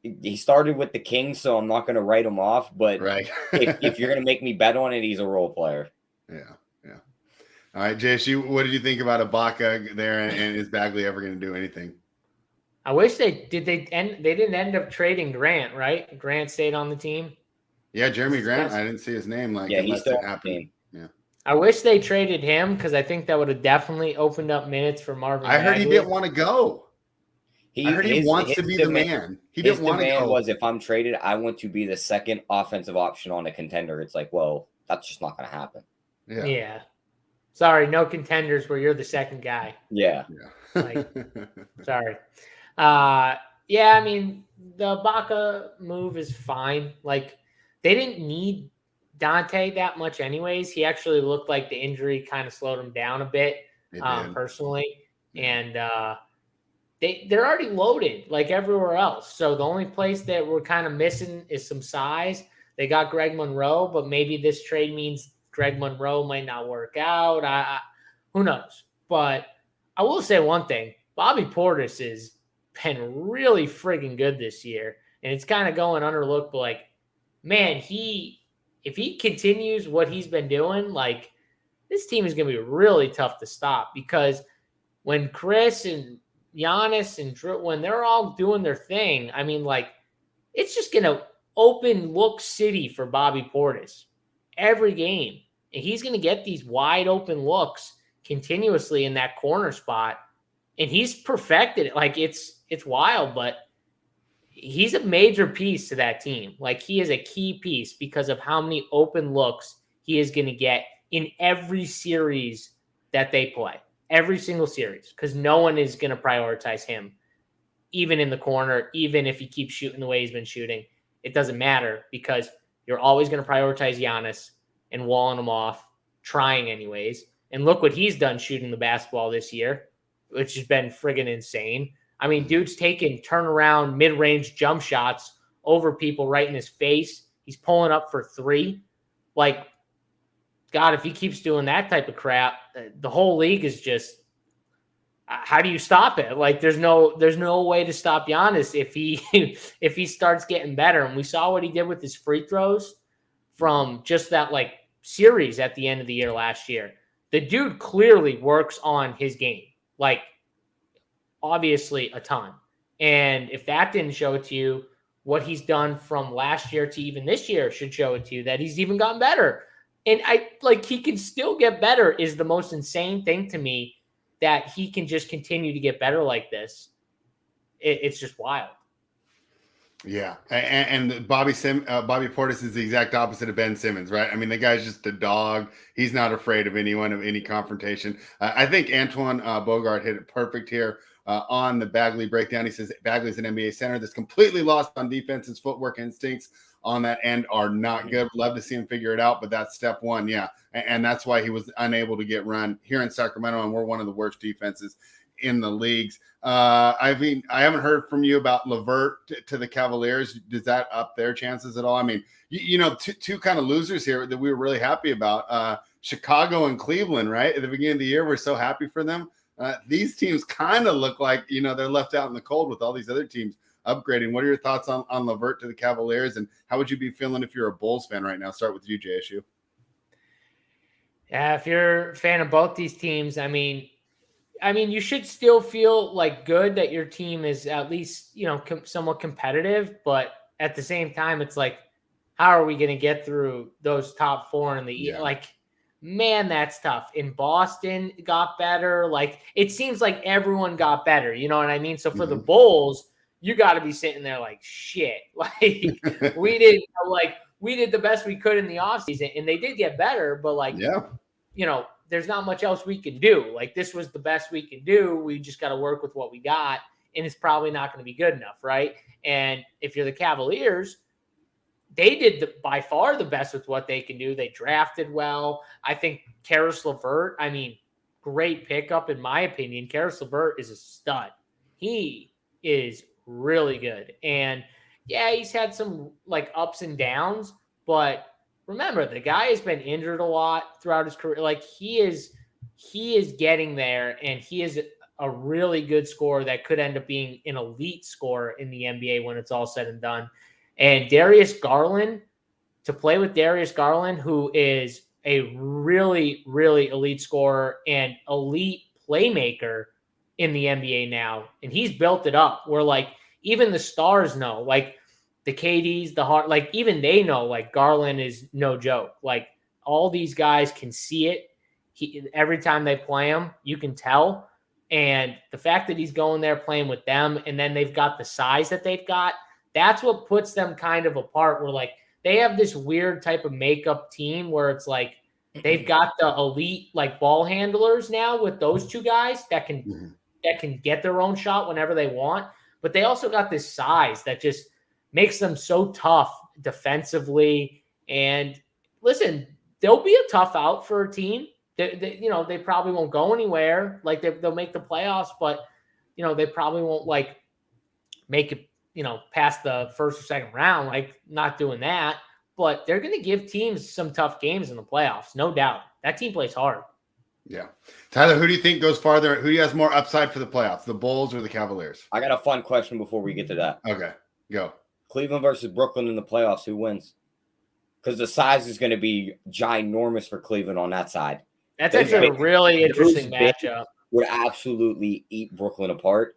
He started with the Kings, so I'm not going to write him off. But right. if you're going to make me bet on it, he's a role player. Yeah. All right, JSU, what did you think about Ibaka there and is Bagley ever going to do anything? I wish they didn't end up trading Grant, right? Grant stayed on the team. Yeah, Jeremy Grant. I didn't see his name. He's still happening. Yeah. I wish they traded him because I think that would have definitely opened up minutes for Marvin. I heard he didn't want to go. I heard he wants to be the man. He didn't want to go. His demand was, if I'm traded, I want to be the second offensive option on a contender. It's like, well, that's just not going to happen. Yeah. Sorry, no contenders where you're the second guy. Yeah. Sorry. I mean, the Ibaka move is fine. Like, they didn't need Dante that much anyways. He actually looked like the injury kind of slowed him down a bit, personally. And they're already loaded like everywhere else. So the only place that we're kind of missing is some size. They got Greg Monroe, but maybe this trade means Greg Monroe might not work out. Who knows? But I will say one thing. Bobby Portis has been really friggin' good this year. And it's kind of going underlooked, but like man, if he continues what he's been doing, like this team is going to be really tough to stop because when Chris and Giannis and Drew, when they're all doing their thing, I mean, like it's just going to open look city for Bobby Portis every game. And he's going to get these wide open looks continuously in that corner spot. And he's perfected it. Like it's wild, but he's a major piece to that team. Like he is a key piece because of how many open looks he is going to get in every series that they play, every single series, because no one is going to prioritize him, even in the corner, even if he keeps shooting the way he's been shooting. It doesn't matter because you're always going to prioritize Giannis and walling him off, trying anyways. And look what he's done shooting the basketball this year, which has been friggin' insane. I mean, dude's taking turnaround mid-range jump shots over people right in his face. He's pulling up for three. Like, God, if he keeps doing that type of crap, the whole league is just, how do you stop it? Like, there's no way to stop Giannis if he starts getting better. And we saw what he did with his free throws from just that like series at the end of the year last year. The dude clearly works on his game. Like, obviously a ton. And if that didn't show it to you, what he's done from last year to even this year should show it to you that he's even gotten better. And he can still get better is the most insane thing to me, that he can just continue to get better like this. It's just wild. Yeah. And Bobby Portis is the exact opposite of Ben Simmons, right? I mean, the guy's just a dog. He's not afraid of anyone, of any confrontation. I think Antoine Bogart hit it perfect here. On the Bagley breakdown, he says Bagley's an NBA center that's completely lost on defense. His footwork instincts on that end are not good. Love to see him figure it out, but that's step one, yeah. And that's why he was unable to get run here in Sacramento, and we're one of the worst defenses in the leagues. I mean, I haven't heard from you about LeVert to the Cavaliers. Does that up their chances at all? I mean, you know, two kind of losers here that we were really happy about. Chicago and Cleveland, right? At the beginning of the year, we're so happy for them. These teams kind of look like, you know, they're left out in the cold with all these other teams upgrading. What are your thoughts on LeVert to the Cavaliers, and how would you be feeling if you're a Bulls fan right now? Start with you, JSU. Yeah, if you're a fan of both these teams, I mean, you should still feel like good that your team is at least, you know, somewhat competitive. But at the same time, it's like, how are we going to get through those top four in the Like, man, that's tough. In Boston, it got better. Like, it seems like everyone got better. You know what I mean? So for the Bulls, you got to be sitting there like, shit. Like, we did the best we could in the offseason, and they did get better. But like, you know, there's not much else we can do. Like, this was the best we can do. We just got to work with what we got, and it's probably not going to be good enough, right? And if you're the Cavaliers, they did by far the best with what they can do. They drafted well. I think Karis LeVert, I mean, great pickup in my opinion. Karis LeVert is a stud. He is really good. And yeah, he's had some like ups and downs, but remember, the guy has been injured a lot throughout his career. Like, he is getting there, and he is a really good scorer that could end up being an elite scorer in the NBA when it's all said and done. And Darius Garland, to play with Darius Garland, who is a really, really elite scorer and elite playmaker in the NBA now, and he's built it up where like even the stars know, like the KDs, the Hart, like even they know like Garland is no joke. Like, all these guys can see it. Every time they play him, you can tell. And the fact that he's going there playing with them, and then they've got the size that they've got, that's what puts them kind of apart. Where like they have this weird type of makeup team where it's like they've got the elite like ball handlers now with those two guys that can get their own shot whenever they want. But they also got this size that just makes them so tough defensively. And listen, they'll be a tough out for a team. They probably won't go anywhere. Like they'll make the playoffs, but you know, they probably won't like make it, you know, past the first or second round, like not doing that. But they're going to give teams some tough games in the playoffs, no doubt. That team plays hard. Yeah. Tyler, who do you think goes farther? Who do you has more upside for the playoffs, the Bulls or the Cavaliers? I got a fun question before we get to that. Okay, go. Cleveland versus Brooklyn in the playoffs. Who wins? because the size is going to be ginormous for Cleveland on that side. That's actually a really interesting matchup. Would absolutely eat Brooklyn apart.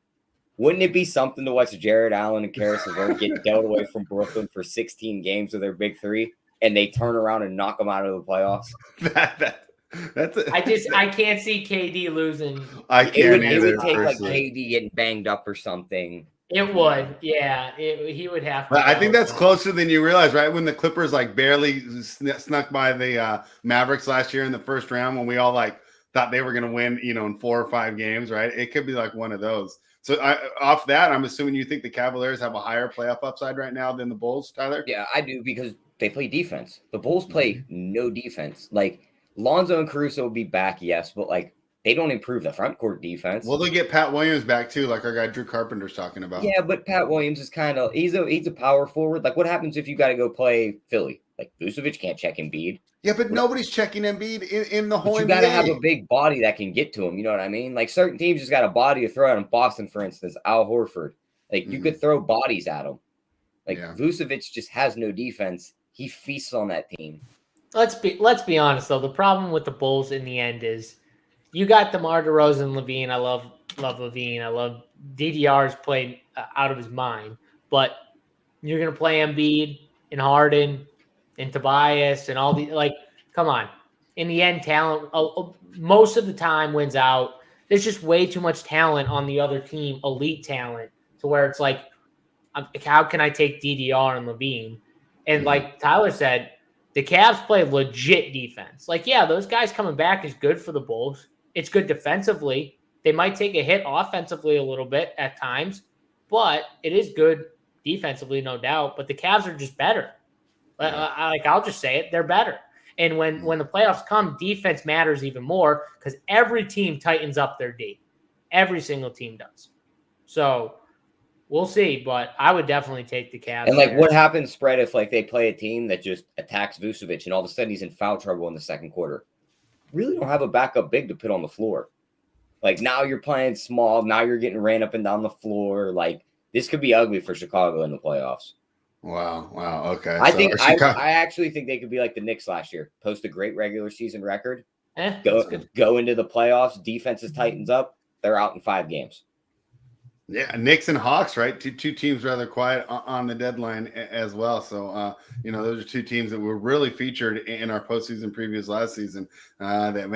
Wouldn't it be something to watch Jared Allen and Karis LeVert get dealt away from Brooklyn for 16 games of their big three, and they turn around and knock them out of the playoffs? I can't see KD losing. I can't It would take like KD getting banged up or something. It would, yeah. He would have to. But I think that's closer than you realize, right? When the Clippers like barely snuck by the Mavericks last year in the first round, when we all like thought they were going to win, in 4 or 5 games, right? It could be like one of those. So off that, I'm assuming you think the Cavaliers have a higher playoff upside right now than the Bulls, Tyler? Yeah, I do, because they play defense. The Bulls play no defense. Like Lonzo and Caruso will be back, yes, but like they don't improve the front court defense. Well, they get Pat Williams back too, like our guy Drew Carpenter's talking about. Yeah, but Pat Williams is he's a power forward. Like, what happens if you got to go play Philly? Like Vucevic can't check Embiid. Yeah, but nobody's checking Embiid in the whole NBA. You got to have a big body that can get to him. You know what I mean? Like certain teams just got a body to throw at him. Boston, for instance, Al Horford. Like you could throw bodies at him. Like Vucevic just has no defense. He feasts on that team. Let's be honest though. The problem with the Bulls in the end is you got DeMar DeRozan, Levine. I love Levine. I love DDR's played out of his mind. But you're gonna play Embiid and Harden and Tobias and all the come on. In the end, talent most of the time wins out. There's just way too much talent on the other team, elite talent, to where it's like, how can I take DDR and Levine? And like Tyler said, the Cavs play legit defense. Like, yeah, those guys coming back is good for the Bulls. It's good defensively. They might take a hit offensively a little bit at times, but it is good defensively, no doubt. But the Cavs are just better. I'll just say it, they're better. And when the playoffs come, defense matters even more because every team tightens up their D. Every single team does. So we'll see, but I would definitely take the Cavs. And like, what happens, spread, if like they play a team that just attacks Vucevic and all of a sudden he's in foul trouble in the second quarter? Really don't have a backup big to put on the floor. Like now you're playing small. Now you're getting ran up and down the floor. Like this could be ugly for Chicago in the playoffs. Wow. Okay. I actually think they could be like the Knicks last year. Post a great regular season record. Go into the playoffs. Defenses tightens up. They're out in 5 games. Yeah, Knicks and Hawks, right? Two teams rather quiet on the deadline as well. So, those are 2 teams that were really featured in our postseason previews last season that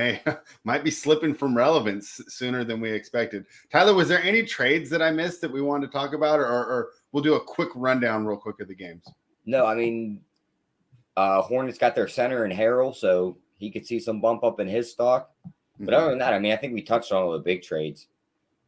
might be slipping from relevance sooner than we expected. Tyler, was there any trades that I missed that we wanted to talk about, or we'll do a quick rundown real quick of the games? No, I mean, Hornets got their center in Harrell, so he could see some bump up in his stock. But other than that, I mean, I think we touched on all the big trades.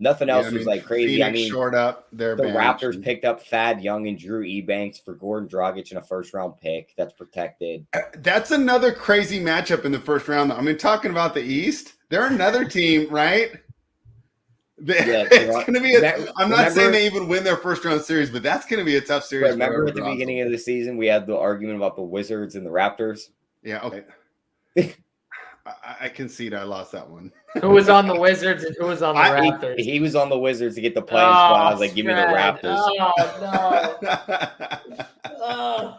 Nothing else was like crazy. Phoenix short up their the Raptors picked up Thad Young and Drew Ebanks for Gordon Dragic and a first-round pick that's protected. That's another crazy matchup in the first round. I mean, talking about the East, they're another team, right? It's going to be. I'm not saying they even win their first-round series, but that's going to be a tough series. Remember at the beginning of the season, we had the argument about the Wizards and the Raptors. Yeah. Okay. I concede I lost that one. Who was on the Wizards and who was on the Raptors? He was on the Wizards to get the playing spot. I was like, give me the Raptors. Oh, no.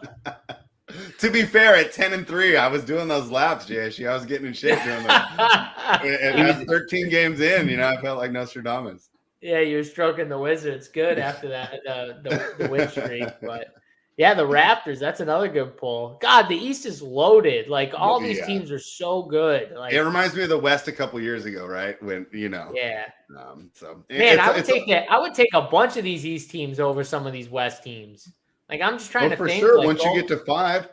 To be fair, at 10-3, I was doing those laps, JSU. I was getting in shape doing those. At 13 games in, I felt like Nostradamus. Yeah, you were stroking the Wizards good after that, the win streak. But yeah, the Raptors, that's another good pull. God, the East is loaded. Like all these teams are so good. Like, it reminds me of the West a couple years ago, right? When Yeah. So man, I would take a bunch of these East teams over some of these West teams. Like I'm just trying to think. For sure, once you get to 5,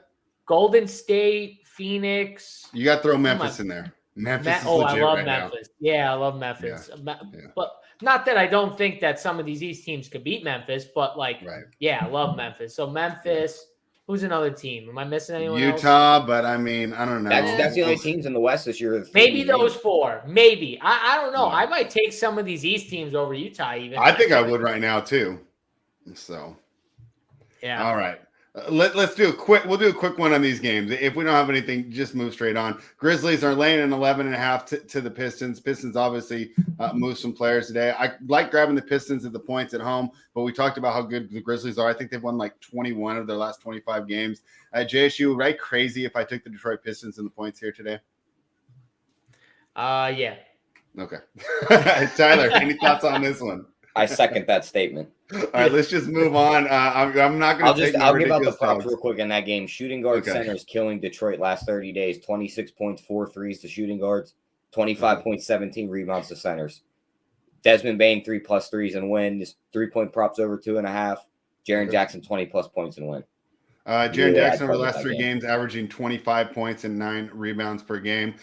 Golden State, Phoenix. You got to throw Memphis in there. Memphis is legit I love right Memphis. Now. Yeah, I love Memphis. Yeah. But not that I don't think that some of these East teams could beat Memphis, but yeah, I love Memphis. So Memphis, who's another team? Am I missing anyone Utah, else? But I mean, I don't know. That's the only teams in the West this year. Maybe those 4. Maybe. I don't know. Yeah. I might take some of these East teams over Utah even. I think I would right now too. So, yeah. All right. Let's do a quick. We'll do a quick one on these games. If we don't have anything, just move straight on. Grizzlies are laying an 11.5 to the Pistons. Pistons obviously moved some players today. I like grabbing the Pistons at the points at home, but we talked about how good the Grizzlies are. I think they've won like 21 of their last 25 games. JSU, right? Crazy if I took the Detroit Pistons in the points here today. Yeah. Okay. Tyler, any thoughts on this one? I second that statement. All right, let's just move on. I'm not going to. I'll give out the props real quick in that game. Shooting guard centers killing Detroit last 30 days. 26.4 threes to shooting guards, 25.17 rebounds to centers. Desmond Bane 3+ threes and win. Just 3-point props over 2.5. Jaren Jackson 20+ points and win. Jaren Jackson over the last 3 games averaging 25 points and 9 rebounds per game.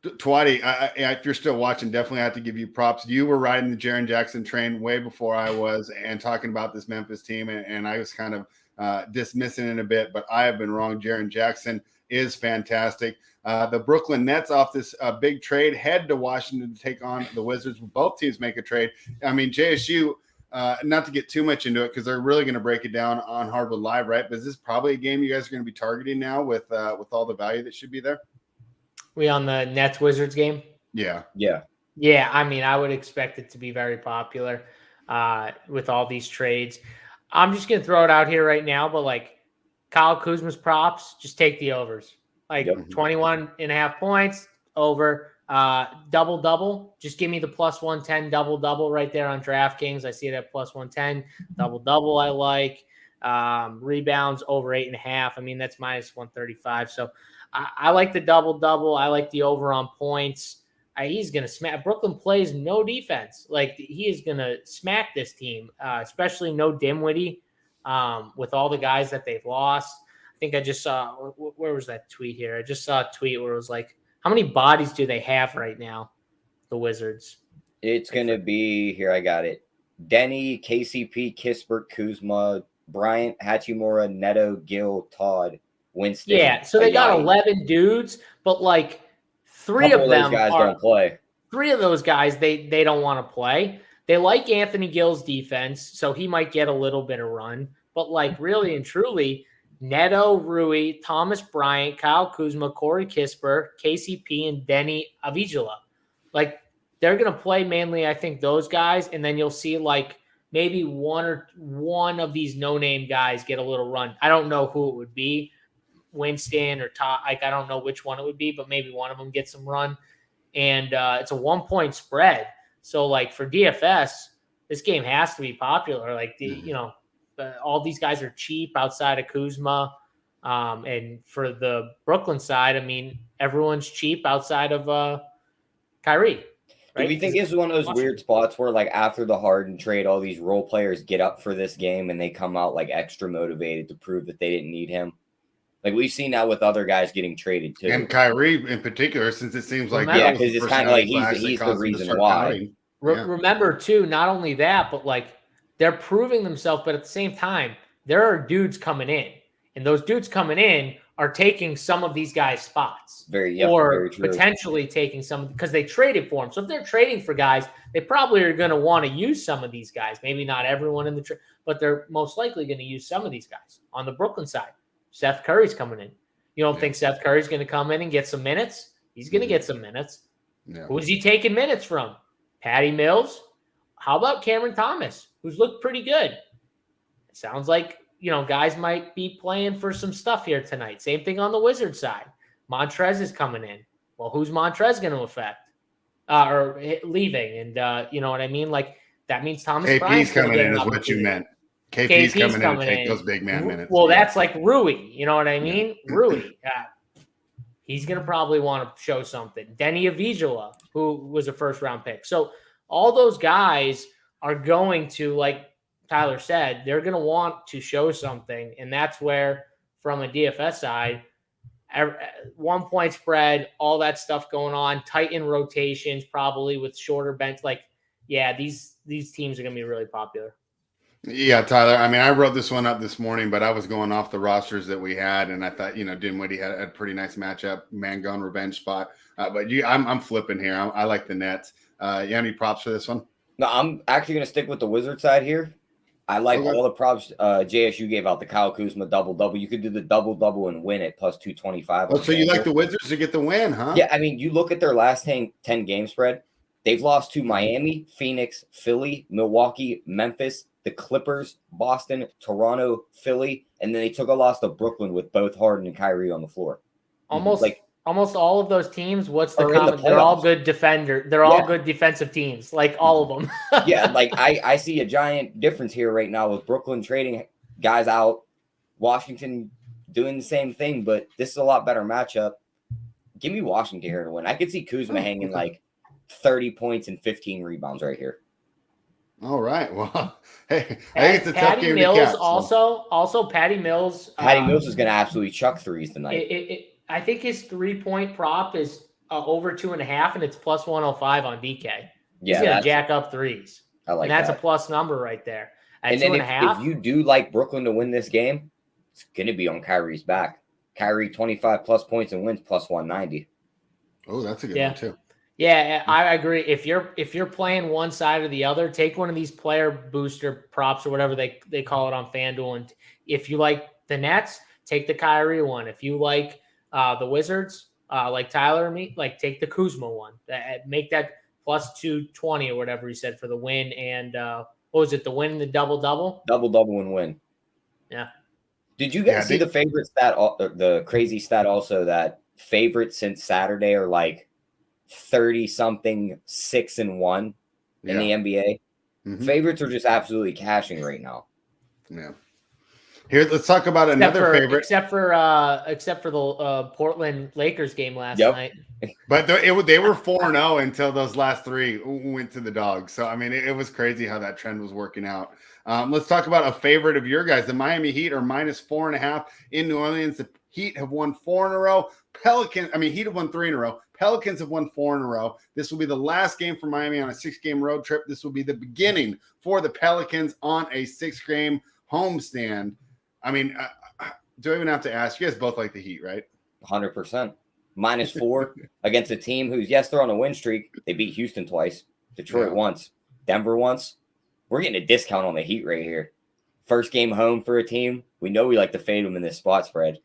Twatty, if you're still watching, definitely have to give you props. You were riding the Jaren Jackson train way before I was and talking about this Memphis team, and I was kind of dismissing it a bit, but I have been wrong. Jaren Jackson is fantastic. The Brooklyn Nets off this big trade head to Washington to take on the Wizards. Both teams make a trade. I mean, JSU, not to get too much into it because they're really going to break it down on Hardwood Live, right? But is this probably a game you guys are going to be targeting now with all the value that should be there? We on the Nets Wizards game? Yeah. I mean, I would expect it to be very popular with all these trades. I'm just going to throw it out here right now, but like Kyle Kuzma's props, just take the overs. Like 21.5 points over, double. Just give me the plus 110 double right there on DraftKings. I see it at plus 110 double. I like rebounds over 8.5. I mean, that's minus 135. So I like the double. I like the over on points. He's going to smack. Brooklyn plays no defense. Like he is going to smack this team, especially no Dinwiddie with all the guys that they've lost. I think I just saw, where was that tweet here? I just saw a tweet where it was like, how many bodies do they have right now, the Wizards? It's going to be, here I got it, Denny, KCP, Kispert, Kuzma, Bryant, Hachimura, Neto, Gill, Todd, Winston. Yeah, so they got 11 dudes, but like three of them guys don't play. 3 of those guys, they don't want to play. They like Anthony Gill's defense, so he might get a little bit of run. But like really and truly, Neto, Rui, Thomas Bryant, Kyle Kuzma, Corey Kispert, KCP, and Denny Avicii. Like they're going to play mainly, I think, those guys, and then you'll see like maybe one of these no-name guys get a little run. I don't know who it would be, Winston or Todd. Like I don't know which one it would be, but maybe one of them gets some run. And it's a 1-point spread. So like for DFS, this game has to be popular. Like all these guys are cheap outside of Kuzma. And for the Brooklyn side, I mean, everyone's cheap outside of Kyrie. Right? Do we think it's one of those weird spots where, like, after the Harden trade, all these role players get up for this game and they come out, like, extra motivated to prove that they didn't need him? Like, we've seen that with other guys getting traded, too. And Kyrie in particular, since it seems like... Yeah, because it's kind of like he's the reason why. Remember, too, not only that, but, like, they're proving themselves, but at the same time, there are dudes coming in. And those dudes coming in are taking some of these guys' spots. Very potentially taking some because they traded for them. So if they're trading for guys, they probably are going to want to use some of these guys. Maybe not everyone in the trade, but they're most likely going to use some of these guys. On the Brooklyn side, Seth Curry's coming in. You don't think Seth Curry's going to come in and get some minutes? He's going to get some minutes. Yeah. Who's he taking minutes from? Patty Mills? How about Cameron Thomas, who's looked pretty good? It sounds like guys might be playing for some stuff here tonight. Same thing on the Wizards side. Montrez is coming in. Well, who's Montrez going to affect? Or leaving. And you know what I mean? Like, that means Thomas Bryant's coming in is what you meant. KP's coming in to take those big man minutes. Well, that's like Rui. You know what I mean? Rui. He's going to probably want to show something. Denny Avicii, who was a first-round pick. So all those guys are going to, like Tyler said, they're going to want to show something. And that's where, from a DFS side, 1-point spread, all that stuff going on, tighten rotations probably with shorter bench. Like, yeah, these teams are going to be really popular. Yeah, Tyler. I mean, I wrote this one up this morning, but I was going off the rosters that we had, and I thought, Dinwiddie had a pretty nice matchup, man-gun revenge spot. But I'm flipping here. I like the Nets. You have any props for this one? No, I'm actually going to stick with the Wizard side here. I like all the props JSU gave out, the Kyle Kuzma double-double. You could do the double-double and win at plus 225. Oh, so you like the Wizards to get the win, huh? Yeah, I mean, you look at their last 10 game spread. They've lost to Miami, Phoenix, Philly, Milwaukee, Memphis, the Clippers, Boston, Toronto, Philly, and then they took a loss to Brooklyn with both Harden and Kyrie on the floor. Almost all of those teams, what's the Are in the common? They're all playoffs. good defender. They're all good defensive teams, like all of them. Yeah, like I see a giant difference here right now with Brooklyn trading guys out, Washington doing the same thing, but this is a lot better matchup. Give me Washington here to win. I could see Kuzma hanging like 30 points and 15 rebounds right here. All right. Well, hey, I think it's a tough game Mills to catch. Also Patty Mills. Patty Mills is going to absolutely chuck threes tonight. I think his 3-point prop is over 2.5, and it's plus 105 on DK. Yeah, he's going to jack up threes. I like and that's that. A plus number right there. At and then 2.5. if you do like Brooklyn to win this game, it's going to be on Kyrie's back. Kyrie 25 plus points and wins plus 190. Oh, that's a good one too. Yeah, I agree. If you're playing one side or the other, take one of these player booster props or whatever they call it on FanDuel. And if you like the Nets, take the Kyrie one. If you like the Wizards, like Tyler and me, like take the Kuzma one. Make that plus 220 or whatever he said for the win. And what was it? The win and the double-double? Double-double and win. Yeah. Did you guys see the favorite stat, the crazy stat also that favorites since Saturday are like 30-something 6-1 in the NBA? Mm-hmm. Favorites are just absolutely cashing right now. Yeah. Here, let's talk about another favorite. Except for the Portland Lakers game last night. But they were 4-0 until those last three went to the dogs. So, I mean, it was crazy how that trend was working out. Let's talk about a favorite of your guys. The Miami Heat are minus 4.5 in New Orleans. The Heat have won 4 in a row. Heat have won 3 in a row. Pelicans have won 4 in a row. This will be the last game for Miami on a 6-game road trip. This will be the beginning for the Pelicans on a 6-game homestand. I mean, do I even have to ask? You guys both like the Heat, right? 100%. Minus 4 against a team who's, yes, they're on a win streak. They beat Houston twice, Detroit once, Denver once. We're getting a discount on the Heat right here. First game home for a team. We know we like to fade them in this spot spread.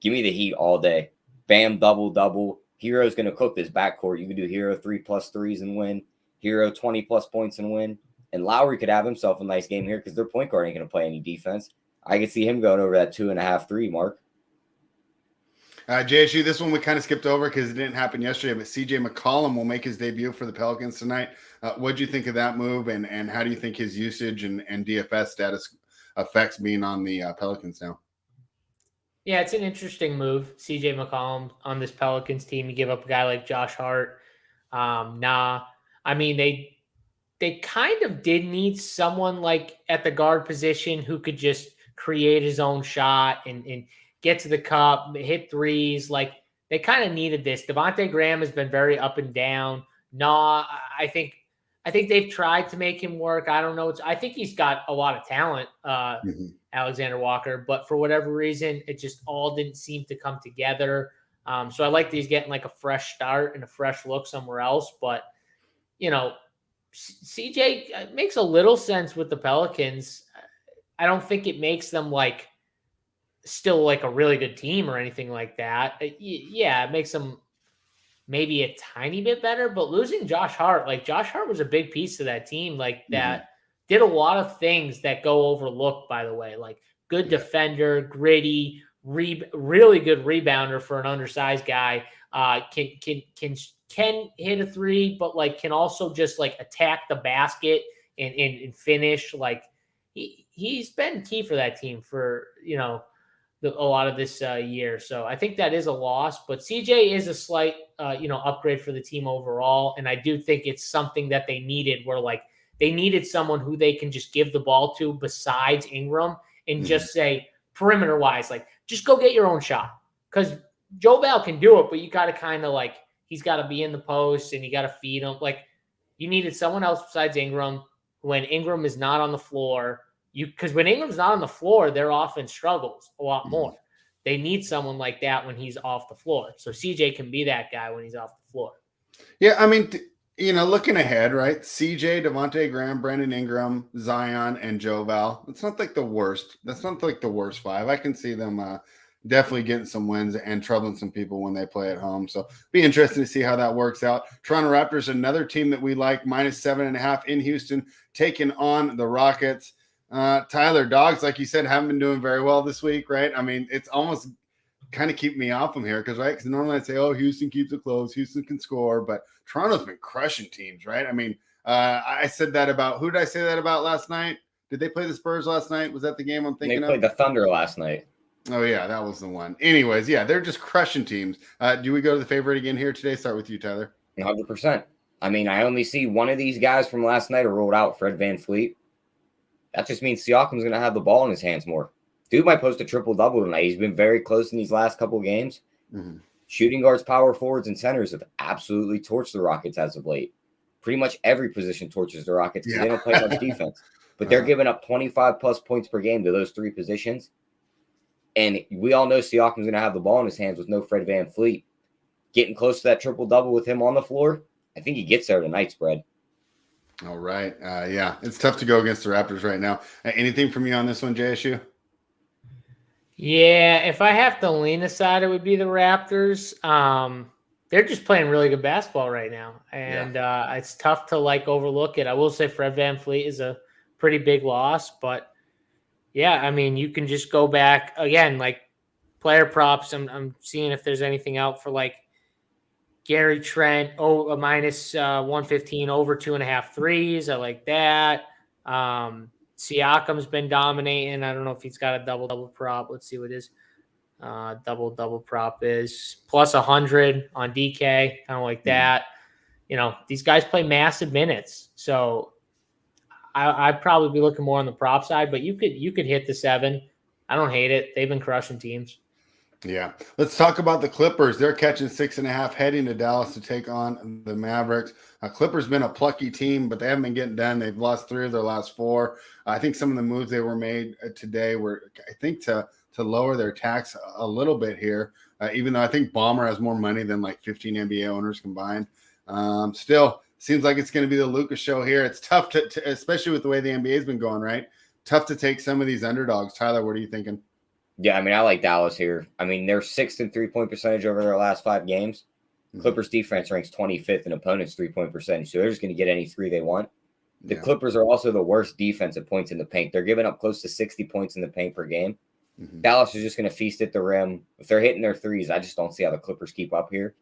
Give me the Heat all day. Bam, double-double. Hero's going to cook this backcourt. You can do Hero 3+ threes and win. Hero 20+ points and win. And Lowry could have himself a nice game here because their point guard ain't going to play any defense. I could see him going over that 2.5-3 mark. JSU, this one we kind of skipped over because it didn't happen yesterday, but CJ McCollum will make his debut for the Pelicans tonight. What do you think of that move, and how do you think his usage and DFS status affects being on the Pelicans now? Yeah, it's an interesting move. CJ McCollum on this Pelicans team. You give up a guy like Josh Hart. I mean, they kind of did need someone like at the guard position who could just create his own shot and get to the cup, hit threes. Like, they kind of needed this. Devontae Graham has been very up and down. I think they've tried to make him work. I don't know. I think he's got a lot of talent, Alexander Walker, but for whatever reason, it just all didn't seem to come together. So I like that he's getting like a fresh start and a fresh look somewhere else. But, CJ makes a little sense with the Pelicans. I don't think it makes them like still like a really good team or anything like that. Yeah, it makes them maybe a tiny bit better, but losing Josh Hart was a big piece of that team. Like that did a lot of things that go overlooked, by the way, like good defender, gritty, really good rebounder for an undersized guy. Can hit a three, but like can also just like attack the basket and finish. Like he's been key for that team for, a lot of this year. So I think that is a loss, but CJ is a slight, upgrade for the team overall. And I do think it's something that they needed, where like they needed someone who they can just give the ball to besides Ingram and just say perimeter wise, like just go get your own shot. Cause Joe Val can do it, but you got to kind of like, he's got to be in the post and you got to feed him. Like you needed someone else besides Ingram. When Ingram is not on the floor, because when Ingram's not on the floor, their offense struggles a lot more. They need someone like that when he's off the floor. So CJ can be that guy when he's off the floor. Yeah, I mean, Looking ahead, right? CJ, Devontae Graham, Brandon Ingram, Zion, and Joe Val. It's not like the worst. That's not like the worst five. I can see them definitely getting some wins and troubling some people when they play at home. So be interesting to see how that works out. Toronto Raptors, another team that we like, -7.5 in Houston, taking on the Rockets. Tyler, Dogs, like you said, haven't been doing very well this week, right? I mean, it's almost kind of keep me off them here because normally I'd say, oh, Houston keeps it close, Houston can score, but Toronto's been crushing teams, right? I mean, I said that about who did I say that about last night? Did they play the Spurs last night? Was that the game I'm thinking of? They played the Thunder last night. Oh yeah, that was the one. Anyways, yeah, they're just crushing teams. Do we go to the favorite again here today? Start with you, Tyler. 100%. I mean, I only see one of these guys from last night are ruled out, Fred VanVleet. That just means Siakam's going to have the ball in his hands more. Dude might post a triple-double tonight. He's been very close in these last couple of games. Mm-hmm. Shooting guards, power forwards, and centers have absolutely torched the Rockets as of late. Pretty much every position torches the Rockets because they don't play much defense. But they're giving up 25-plus points per game to those three positions. And we all know Siakam's going to have the ball in his hands with no Fred VanVleet. Getting close to that triple-double with him on the floor, I think he gets there tonight, Spread. All right. Yeah, it's tough to go against the Raptors right now. Anything from you on this one, JSU? Yeah, if I have to lean aside, it would be the Raptors. They're just playing really good basketball right now, and it's tough to overlook it. I will say Fred VanVleet is a pretty big loss, but yeah, I mean you can just go back again, player props. I'm seeing if there's anything out for Gary Trent. A minus 115 over 2.5 threes. I like that. Siakam's been dominating. I don't know if he's got a double prop. Let's see what his double prop is. Plus 100 on DK. Kind of like that. These guys play massive minutes. So I'd probably be looking more on the prop side, but you could hit the 7. I don't hate it. They've been crushing teams. Yeah. Let's talk about the Clippers. They're catching 6.5, heading to Dallas to take on the Mavericks. Clippers been a plucky team, but they haven't been getting done. They've lost 3 of their last 4. I think some of the moves they were made today were, I think, to lower their tax a little bit here, even though I think Ballmer has more money than 15 NBA owners combined. Still, seems like it's going to be the Luka show here. It's tough to especially with the way the NBA has been going, right? Tough to take some of these underdogs. Tyler, what are you thinking? Yeah, I mean, I like Dallas here. I mean, they're 6th in three-point percentage over their last 5 games. Clippers defense ranks 25th in opponents' three-point percentage, so they're just going to get any 3 they want. The Clippers are also the worst defensive points in the paint. They're giving up close to 60 points in the paint per game. Dallas is just going to feast at the rim. If they're hitting their threes, I just don't see how the Clippers keep up here.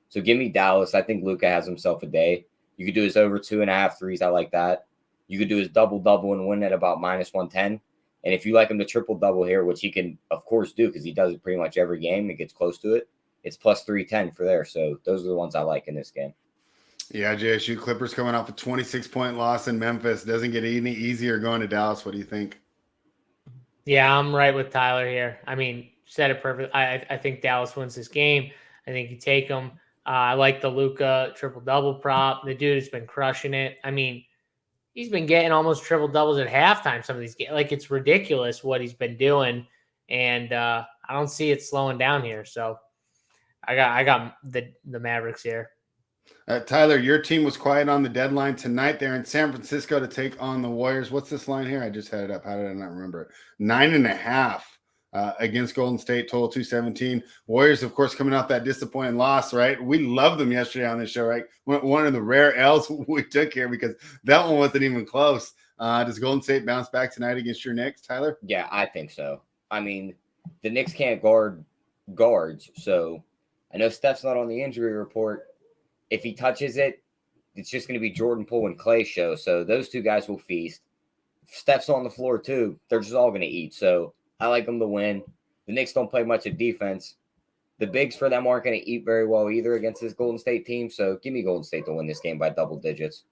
So give me Dallas. I think Luka has himself a day. You could do his over 2.5 threes. I like that. You could do his double-double and win at about minus 110. And if you like him to triple-double here, which he can, of course, do because he does it pretty much every game, it gets close to it, it's plus 310 for there. So those are the ones I like in this game. Yeah, JSU Clippers coming off a 26-point loss in Memphis. Doesn't get any easier going to Dallas. What do you think? Yeah, I'm right with Tyler here. I mean, said it perfect. I think Dallas wins this game. I think you take them. I like the Luka triple-double prop. The dude has been crushing it. I mean, he's been getting almost triple doubles at halftime. Some of these games, it's ridiculous what he's been doing, and I don't see it slowing down here. So I got the Mavericks here. Tyler, your team was quiet on the deadline tonight. They're in San Francisco to take on the Warriors. What's this line here? I just had it up. How did I not remember it? 9.5 against Golden State, total 217. Warriors, of course, coming off that disappointing loss, right? We loved them yesterday on this show, right? One of the rare L's we took here because that one wasn't even close. Does Golden State bounce back tonight against your Knicks, Tyler? Yeah, I think so. I mean, the Knicks can't guard guards, so I know Steph's not on the injury report. If he touches it, it's just going to be Jordan Poole and Clay show. So those 2 guys will feast. If Steph's on the floor too, they're just all going to eat. So I like them to win. The Knicks don't play much of defense. The bigs for them aren't going to eat very well either against this Golden State team. So give me Golden State to win this game by double digits.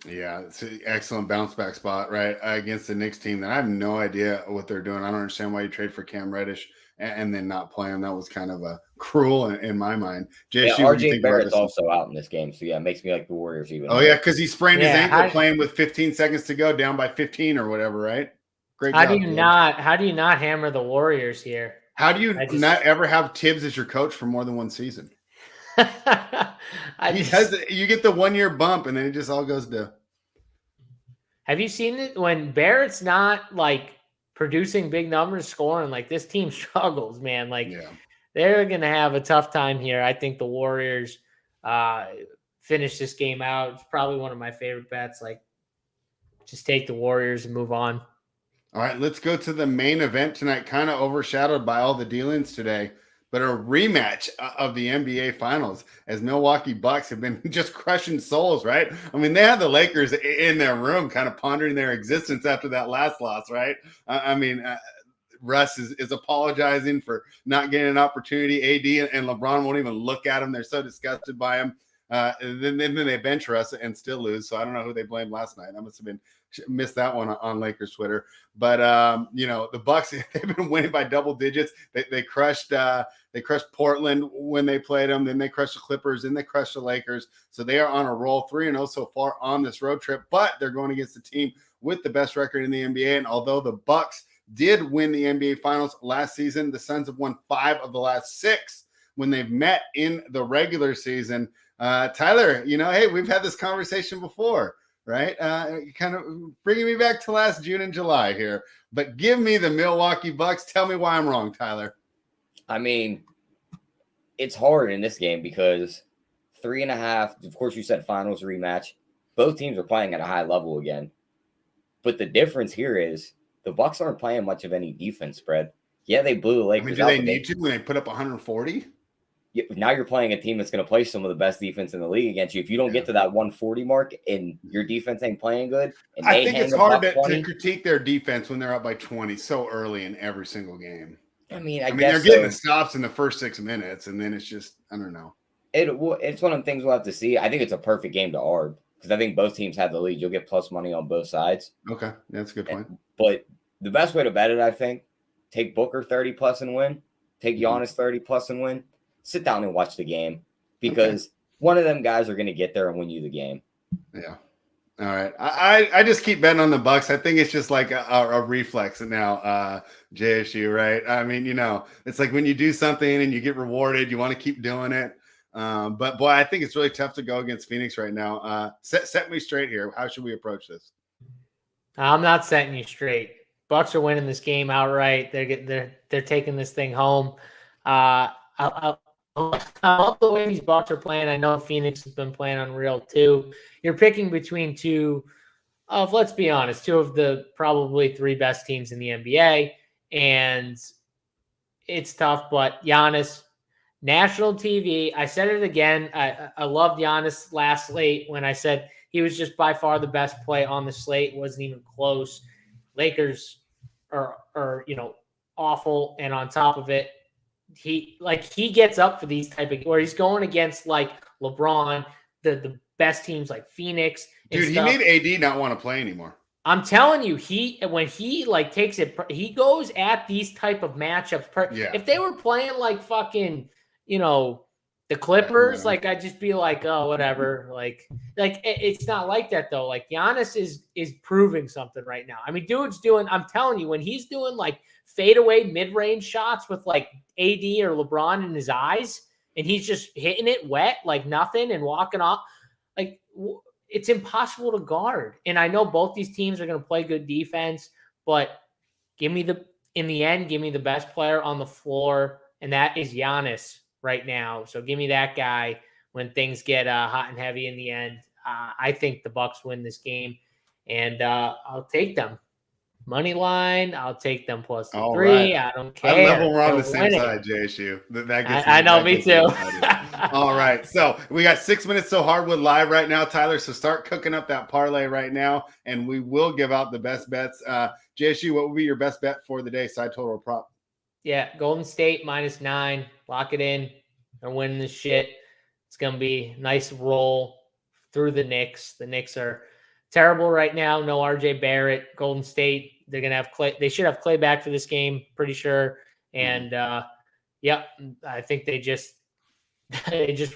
Yeah, it's an excellent bounce back spot, right, against the Knicks team that I have no idea what they're doing. I don't understand why you trade for Cam Reddish and then not play him. That was kind of cruel in my mind. JSU, RJ Barrett's also out in this game. So, yeah, it makes me like the Warriors even. Oh, yeah, because he sprained his ankle playing with 15 seconds to go, down by 15 or whatever, right? Great job. How do you not hammer the Warriors here? How do you not ever have Tibbs as your coach for more than one season? You get the 1 year bump, and then it just all goes to. Have you seen it when Barrett's not like producing big numbers, scoring? Like this team struggles, man. Like they're gonna have a tough time here. I think the Warriors finish this game out. It's probably one of my favorite bets. Like, just take the Warriors and move on. All right, let's go to the main event tonight. Kind of overshadowed by all the dealings today, but a rematch of the NBA Finals as Milwaukee Bucks have been just crushing souls, right? I mean, they had the Lakers in their room kind of pondering their existence after that last loss, right? Russ is apologizing for not getting an opportunity. AD and LeBron won't even look at him. They're so disgusted by him. Then they bench Russ and still lose. So I don't know who they blamed last night. I must have missed that one on Lakers Twitter. But the Bucks, they've been winning by double digits. They crushed Portland when they played them. Then they crushed the Clippers. Then they crushed the Lakers. So they are on a roll, 3-0 so far on this road trip. But they're going against the team with the best record in the NBA. And although the Bucks did win the NBA Finals last season, the Suns have won 5 of the last 6 when they've met in the regular season. Tyler, hey, we've had this conversation before, right? Kind of bringing me back to last June and July here. But give me the Milwaukee Bucks. Tell me why I'm wrong, Tyler. I mean, it's hard in this game because 3.5, of course, you said finals rematch. Both teams are playing at a high level again. But the difference here is the Bucks aren't playing much of any defense spread. Yeah, they blew the Lakers out. Do they need to when they put up 140? Now you're playing a team that's going to play some of the best defense in the league against you. If you don't get to that 140 mark and your defense ain't playing good, and I think it's hard to critique their defense when they're up by 20 so early in every single game. I mean, they're getting the stops in the first 6 minutes, and then it's just, I don't know. It's one of the things we'll have to see. I think it's a perfect game to arb because I think both teams have the lead. You'll get plus money on both sides. Okay, that's a good point. But the best way to bet it, I think, take Booker 30 plus and win. Take Giannis 30 plus and win. Sit down and watch the game because one of them guys are going to get there and win you the game. Yeah. All right. I just keep betting on the Bucks. I think it's just like a reflex now, JSU, right? I mean, it's like when you do something and you get rewarded, you want to keep doing it. But boy, I think it's really tough to go against Phoenix right now. Set me straight here. How should we approach this? I'm not setting you straight. Bucks are winning this game outright. They're taking this thing home. I love the way these Bucks are playing. I know Phoenix has been playing unreal too. You're picking between two of, let's be honest, two of the probably 3 best teams in the NBA. And it's tough, but Giannis, national TV, I said it again. I loved Giannis last slate when I said he was just by far the best play on the slate. It wasn't even close. Lakers are awful. And on top of it, he gets up for these type of where he's going against like LeBron, the best teams like Phoenix. Dude, he made AD not want to play anymore. I'm telling you, when he takes it, he goes at these type of matchups. If they were playing like fucking, the Clippers, I'd just be like, oh, whatever. It's not like that though. Like Giannis is proving something right now. I mean, I'm telling you, when he's doing like fadeaway mid-range shots with like AD or LeBron in his eyes, and he's just hitting it wet like nothing and walking off, like it's impossible to guard. And I know both these teams are going to play good defense, but in the end, give me the best player on the floor, and that is Giannis right now. So give me that guy when things get hot and heavy in the end. I think the Bucks win this game, and I'll take them. Money line, I'll take them plus the 3. Right. I don't care. I love we're on the same side, JSU. I know, me too. All right. So we got 6 minutes so hardwood live right now, Tyler. So start cooking up that parlay right now, and we will give out the best bets. JSU, what would be your best bet for the day? Side total or prop? Yeah, Golden State -9. Lock it in. They're winning this shit. It's going to be a nice roll through the Knicks. The Knicks are terrible right now. No RJ Barrett. Golden State, they're going to have Clay. They should have Clay back for this game, pretty sure. And I think they just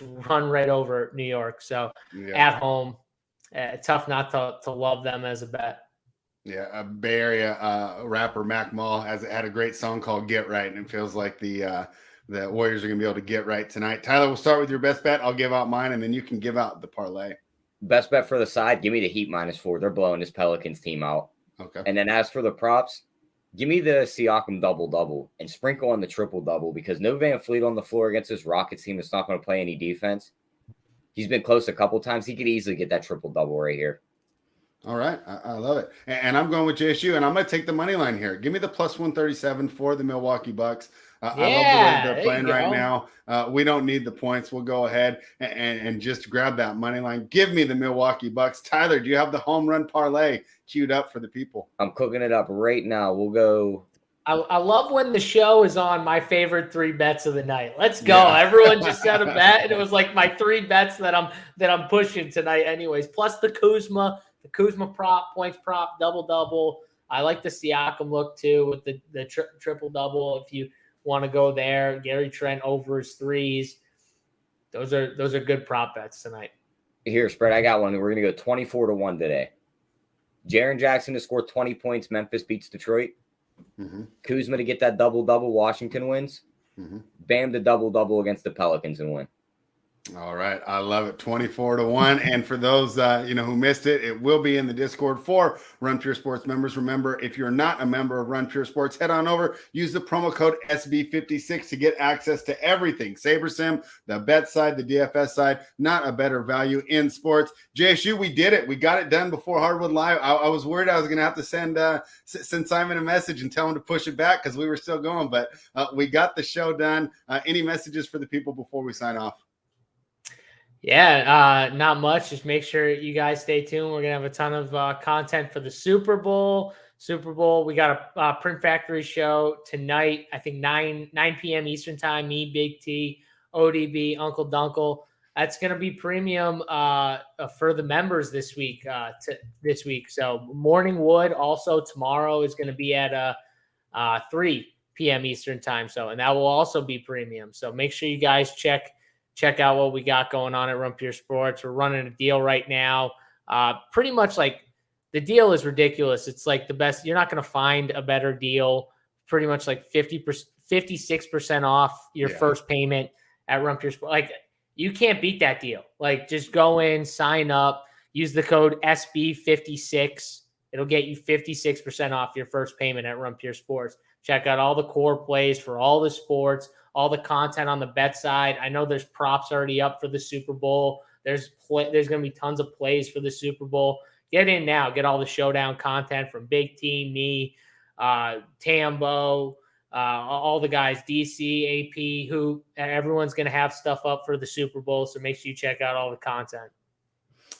run right over New York. So at home, tough not to love them as a bet. Yeah, a Bay Area rapper Mac Mall had a great song called "Get Right," and it feels like the the Warriors are going to be able to get right tonight. Tyler, we'll start with your best bet. I'll give out mine, and then you can give out the parlay. Best bet for the side, give me the Heat -4. They're blowing this Pelicans team out. Okay. And then as for the props, give me the Siakam double-double and sprinkle on the triple-double because no Van Fleet on the floor against this Rockets team that's not going to play any defense. He's been close a couple times. He could easily get that triple-double right here. All right. I love it. And I'm going with JSU, and I'm going to take the money line here. Give me the plus 137 for the Milwaukee Bucks. I love the way they're playing right now. We don't need the points. We'll go ahead and just grab that money line. Give me the Milwaukee Bucks. Tyler, do you have the home run parlay queued up for the people? I'm cooking it up right now. We'll go. I love when the show is on my favorite 3 bets of the night. Let's go. Yeah. Everyone just said a bet, and it was like my 3 bets that I'm pushing tonight anyways. Plus the Kuzma prop, points prop, double-double. I like the Siakam look too with the triple-double if you want to go there. Gary Trent over his 3s. Those are good prop bets tonight. Here, spread. I got one. We're going to go 24-1 today. Jaren Jackson to score 20 points. Memphis beats Detroit. Mm-hmm. Kuzma to get that double-double. Washington wins. Mm-hmm. Bam to double-double against the Pelicans and win. All right. I love it. 24-1. And for those, who missed it, it will be in the Discord for Run Pure Sports members. Remember, if you're not a member of Run Pure Sports, head on over, use the promo code SB56 to get access to everything. SaberSim, the bet side, the DFS side, not a better value in sports. JSU, we did it. We got it done before Hardwood Live. I was worried I was going to have to send Simon a message and tell him to push it back because we were still going, but we got the show done. Any messages for the people before we sign off? Yeah, not much. Just make sure you guys stay tuned. We're going to have a ton of content for the Super Bowl. We got a Print Factory show tonight, I think 9 p.m. Eastern time. Me, Big T, ODB, Uncle Dunkle. That's going to be premium for the members this week. So Morning Wood also tomorrow is going to be at 3 p.m. Eastern time. And that will also be premium. So make sure you guys check out what we got going on at Run Pure Sports. We're running a deal right now. Pretty much like the deal is ridiculous. It's like the best. You're not going to find a better deal. Pretty much like 56% off your first payment at Run Pure Sports. Like you can't beat that deal. Like just go in, sign up, use the code SB56. It'll get you 56% off your first payment at Run Pure Sports. Check out all the core plays for all the sports, all the content on the bet side. I know there's props already up for the Super Bowl. There's going to be tons of plays for the Super Bowl. Get in now. Get all the showdown content from Big Team, me, Tambo, all the guys, DC, AP, who everyone's going to have stuff up for the Super Bowl. So make sure you check out all the content.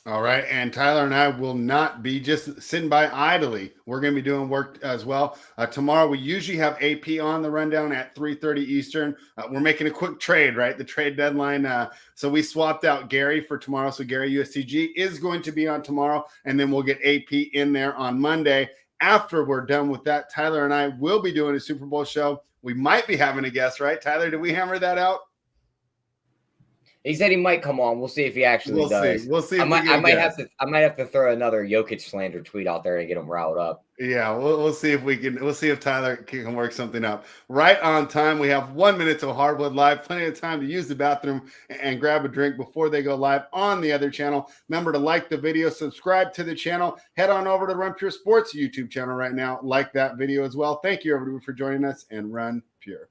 All right. And Tyler and I will not be just sitting by idly. We're going to be doing work as well. Tomorrow, we usually have AP on the rundown at 3:30 Eastern. We're making a quick trade, right? The trade deadline. So we swapped out Gary for tomorrow. So Gary USCG is going to be on tomorrow. And then we'll get AP in there on Monday. After we're done with that, Tyler and I will be doing a Super Bowl show. We might be having a guest, right? Tyler, did we hammer that out? He said he might come on. We'll see if he actually does. We'll see. I might have to throw another Jokic slander tweet out there to get him riled up. Yeah, we'll see if we can. We'll see if Tyler can work something up. Right on time. We have 1 minute till Hardwood Live. Plenty of time to use the bathroom and grab a drink before they go live on the other channel. Remember to like the video, subscribe to the channel. Head on over to Run Pure Sports YouTube channel right now. Like that video as well. Thank you everybody for joining us and Run Pure.